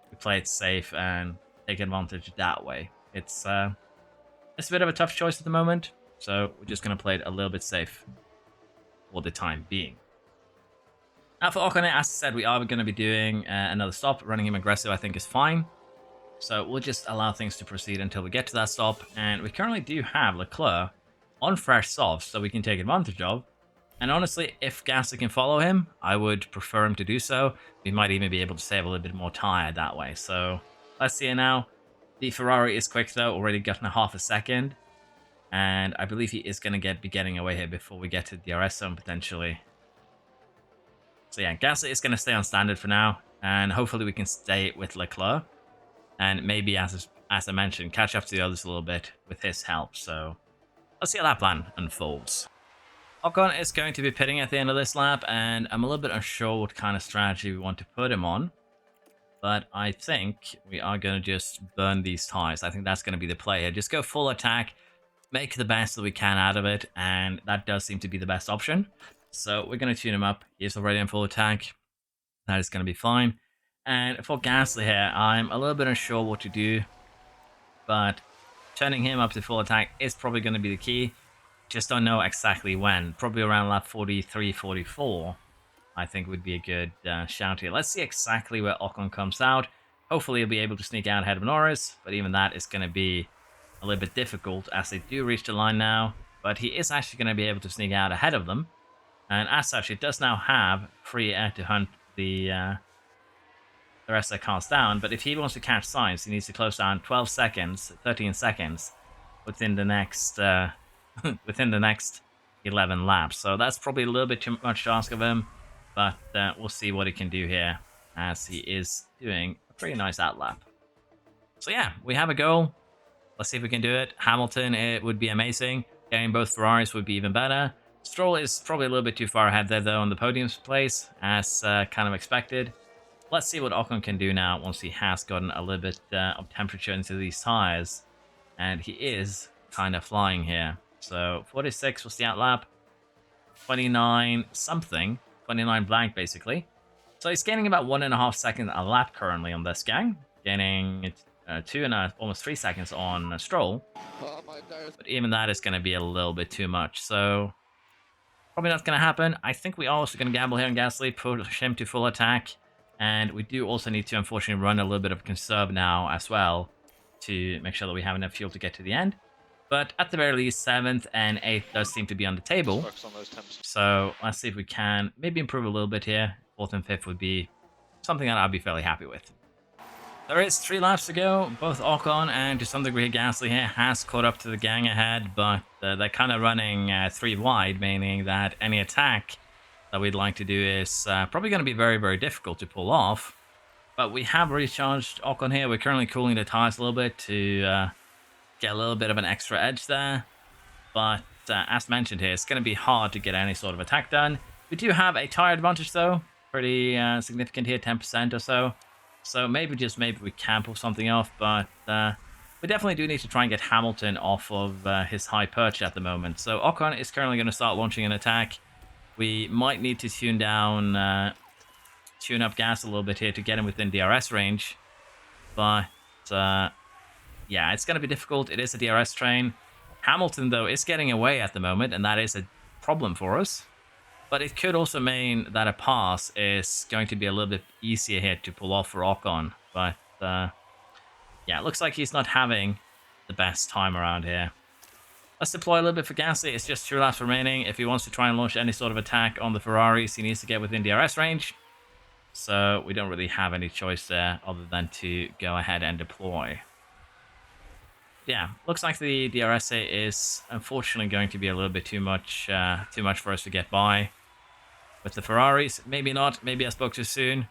[SPEAKER 1] we play it safe and take advantage that way. It's a bit of a tough choice at the moment, so we're just going to play it a little bit safe for the time being. Now for Ocon, as I said, we are going to be doing another stop. Running him aggressive, I think, is fine. So we'll just allow things to proceed until we get to that stop, and we currently do have Leclerc on fresh softs that we can take advantage of. And honestly, if Gasly can follow him, I would prefer him to do so. We might even be able to save a little bit more tire that way. So let's see it now. The Ferrari is quick though, already gotten a half a second. And I believe he is going to be getting away here before we get to the DRS zone potentially. So yeah, Gasly is going to stay on standard for now. And hopefully we can stay with Leclerc. And maybe, as I mentioned, catch up to the others a little bit with his help. So let's see how that plan unfolds. Ocon is going to be pitting at the end of this lap, and I'm a little bit unsure what kind of strategy we want to put him on. But I think we are going to just burn these tires. I think that's going to be the play here. Just go full attack, make the best that we can out of it, and that does seem to be the best option. So we're going to tune him up. He's already in full attack. That is going to be fine. And for Gasly here, I'm a little bit unsure what to do, but turning him up to full attack is probably going to be the key. Just don't know exactly when. Probably around lap 43, 44, I think would be a good shout here. Let's see exactly where Ocon comes out. Hopefully he'll be able to sneak out ahead of Norris, but even that is going to be a little bit difficult as they do reach the line now. But he is actually going to be able to sneak out ahead of them. And as such, it does now have free air to hunt the rest of the cars down. But if he wants to catch Sainz, he needs to close down 12 seconds, 13 seconds within the next within the next 11 laps. So that's probably a little bit too much to ask of him, but we'll see what he can do here, as he is doing a pretty nice outlap. So yeah, we have a goal. Let's see if we can do it. Hamilton, it would be amazing. Getting both Ferraris would be even better. Stroll is probably a little bit too far ahead there, though, on the podium place, as kind of expected. Let's see what Ocon can do now once he has gotten a little bit of temperature into these tires. And he is kind of flying here. So 46 was the outlap, 29 something, 29 blank basically. So he's gaining about 1.5 seconds a lap currently on this gang, gaining almost 3 seconds on Stroll. But even that is going to be a little bit too much. So probably not going to happen. I think we are also going to gamble here on Gasly, push him to full attack. And we do also need to, unfortunately, run a little bit of conserve now as well to make sure that we have enough fuel to get to the end. But at the very least, 7th and 8th does seem to be on the table. So let's see if we can maybe improve a little bit here. 4th and 5th would be something that I'd be fairly happy with. There is 3 laps to go. Both Ocon and to some degree Gasly here has caught up to the gang ahead, but they're kind of running 3 wide, meaning that any attack that we'd like to do is probably going to be very, very difficult to pull off. But we have recharged Ocon here. We're currently cooling the tires a little bit to get a little bit of an extra edge there. But as mentioned here, it's going to be hard to get any sort of attack done. We do have a tire advantage though. Pretty significant here, 10% or so. So maybe, just maybe, we can pull something off. But we definitely do need to try and get Hamilton off of his high perch at the moment. So Ocon is currently going to start launching an attack. We might need to tune up gas a little bit here to get him within DRS range. But yeah, it's going to be difficult. It is a DRS train. Hamilton, though, is getting away at the moment, and that is a problem for us. But it could also mean that a pass is going to be a little bit easier here to pull off for Ocon. But yeah, it looks like he's not having the best time around here. Let's deploy a little bit for Gasly. It's just 2 laps remaining. If he wants to try and launch any sort of attack on the Ferraris, he needs to get within DRS range. So we don't really have any choice there other than to go ahead and deploy. Yeah, looks like the DRS is unfortunately going to be a little bit too much for us to get by. With the Ferraris, maybe not. Maybe I spoke too soon.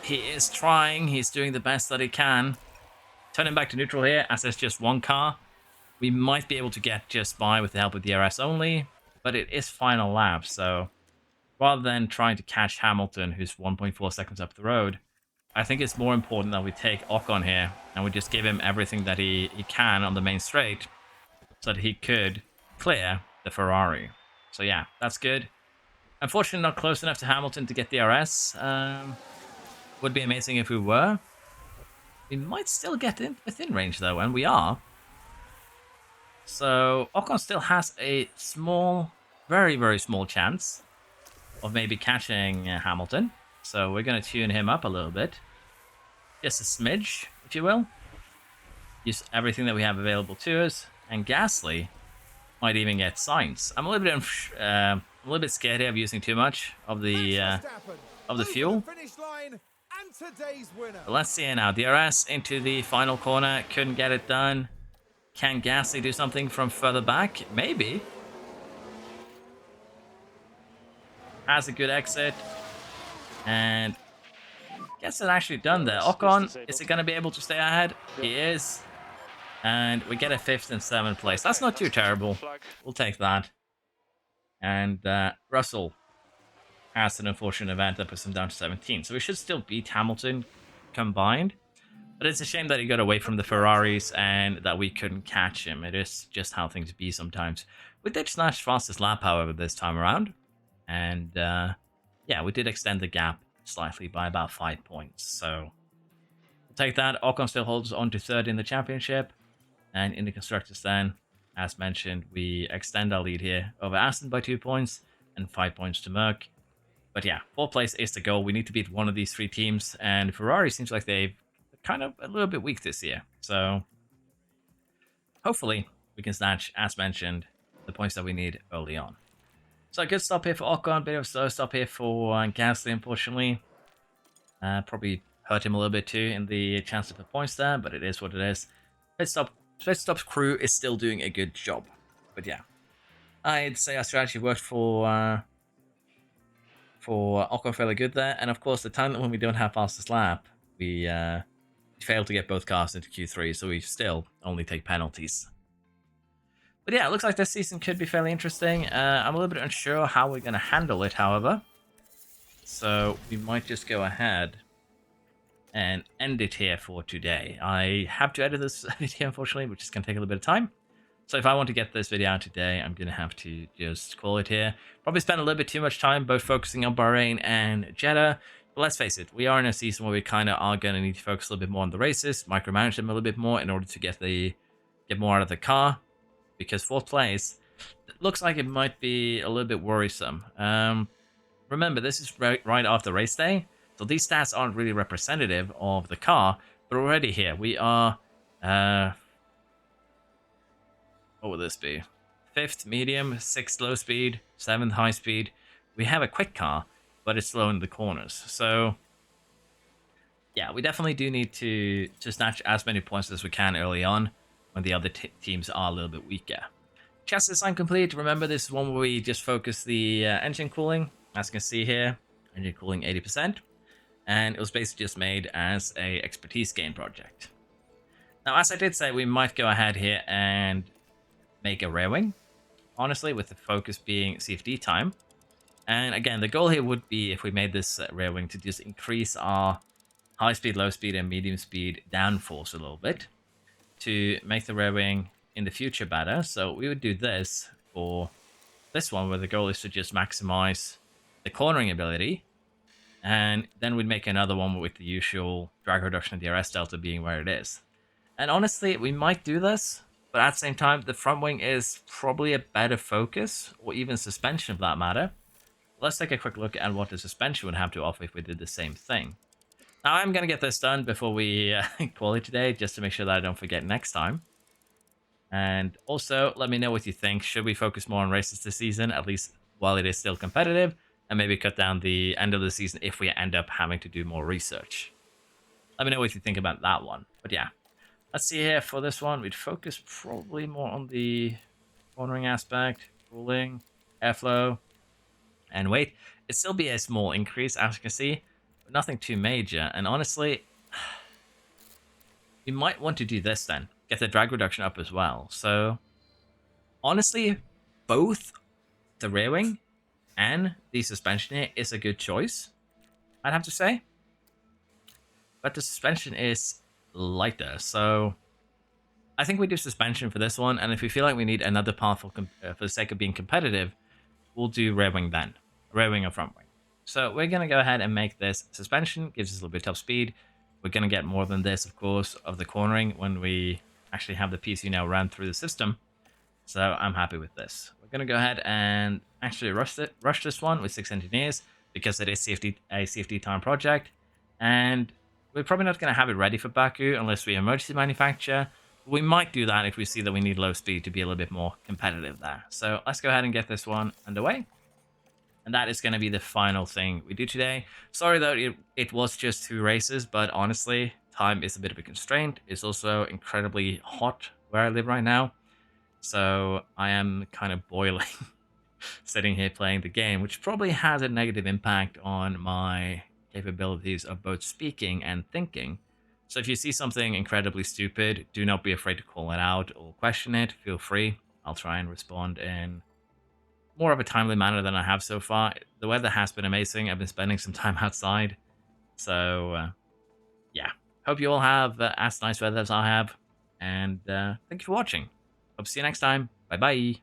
[SPEAKER 1] He is trying. He's doing the best that he can. Turning back to neutral here, as there's just 1 car. We might be able to get just by with the help of DRS only, but it is final lap, so rather than trying to catch Hamilton, who's 1.4 seconds up the road, I think it's more important that we take Ocon here and we just give him everything that he can on the main straight so that he could clear the Ferrari. So yeah, that's good. Unfortunately, not close enough to Hamilton to get DRS. Would be amazing if we were. We might still get within range though, and we are. So Ocon still has a small, very, very small chance of maybe catching Hamilton. So we're going to tune him up a little bit. Just a smidge, if you will. Use everything that we have available to us. And Gasly might even get Sainz. I'm a little bit scared here of using too much of the fuel. But let's see here now. DRS into the final corner. Couldn't get it done. Can Gasly do something from further back? Maybe. Has a good exit. And gets it actually done there. Ocon, is he going to be able to stay ahead? He is. And we get a 5th and 7th place. That's not too terrible. We'll take that. And Russell has an unfortunate event that puts him down to 17. So we should still beat Hamilton combined. But it's a shame that he got away from the Ferraris and that we couldn't catch him. It is just how things be sometimes. We did snatch fastest lap, however, this time around. And yeah, we did extend the gap slightly by about 5 points. So we'll take that. Ocon still holds on to 3rd in the championship. And in the Constructors then, as mentioned, we extend our lead here over Aston by 2 points and 5 points to Merck. But yeah, 4th place is the goal. We need to beat one of these 3 teams. And Ferrari seems like they've kind of a little bit weak this year. So hopefully we can snatch, as mentioned, the points that we need early on. So a good stop here for Ocon, bit of a slow stop here for Gasly, unfortunately. Probably hurt him a little bit too in the chance to put points there, but it is what it is. Pit stop's crew is still doing a good job. But yeah, I'd say our strategy worked for Ocon fairly good there. And of course, the time that when we don't have fastest lap, we failed to get both cars into Q3, so we still only take penalties. But yeah, it looks like this season could be fairly interesting. I'm a little bit unsure how we're going to handle it, however. So we might just go ahead and end it here for today. I have to edit this video, unfortunately, which is going to take a little bit of time. So if I want to get this video out today, I'm going to have to just call it here. Probably spend a little bit too much time both focusing on Bahrain and Jeddah. But let's face it, we are in a season where we kind of are going to need to focus a little bit more on the races, micromanage them a little bit more in order to get more out of the car. Because fourth place looks like it might be a little bit worrisome. Remember, this is right after race day, so these stats aren't really representative of the car. But already here we are. What would this be? 5th medium, 6th low speed, 7th high speed. We have a quick car, but it's slow in the corners. So yeah, we definitely do need to snatch as many points as we can early on when the other teams are a little bit weaker. Chassis design complete. Remember, this is one where we just focus the engine cooling. As you can see here, engine cooling 80%. And it was basically just made as a expertise gain project. Now, as I did say, we might go ahead here and make a rear wing, honestly, with the focus being CFD time. And again, the goal here would be, if we made this rear wing, to just increase our high speed, low speed, and medium speed downforce a little bit to make the rear wing in the future better. So we would do this for this one, where the goal is to just maximize the cornering ability, and then we'd make another one with the usual drag reduction and DRS delta being where it is. And honestly, we might do this, but at the same time, the front wing is probably a better focus, or even suspension for that matter. Let's take a quick look at what the suspension would have to offer if we did the same thing. Now, I'm going to get this done before we call it today, just to make sure that I don't forget next time. And also, let me know what you think. Should we focus more on races this season, at least while it is still competitive, and maybe cut down the end of the season if we end up having to do more research? Let me know what you think about that one. But yeah, let's see here for this one. We'd focus probably more on the cornering aspect, cooling, airflow, and weight. It'd still be a small increase, as you can see, but nothing too major. And honestly, we might want to do this then. Get the drag reduction up as well. So, honestly, both the rear wing and the suspension here is a good choice, I'd have to say. But the suspension is lighter, so I think we do suspension for this one. And if we feel like we need another part for the sake of being competitive, we'll do rear wing then. Rear wing or front wing. So we're going to go ahead and make this suspension. Gives us a little bit of speed. We're going to get more than this, of course, of the cornering when we actually have the PC now run through the system. So I'm happy with this. We're going to go ahead and actually rush this one with 6 engineers, because it is a CFD time project. And we're probably not going to have it ready for Baku unless we emergency manufacture. We might do that if we see that we need low speed to be a little bit more competitive there. So let's go ahead and get this one underway. And that is going to be the final thing we do today. Sorry that it was just 2 races, but honestly, time is a bit of a constraint. It's also incredibly hot where I live right now. So I am kind of boiling sitting here playing the game, which probably has a negative impact on my capabilities of both speaking and thinking. So if you see something incredibly stupid, do not be afraid to call it out or question it. Feel free. I'll try and respond in more of a timely manner than I have so far. The weather has been amazing. I've been spending some time outside. So, yeah. Hope you all have as nice weather as I have. And thank you for watching. Hope to see you next time. Bye-bye.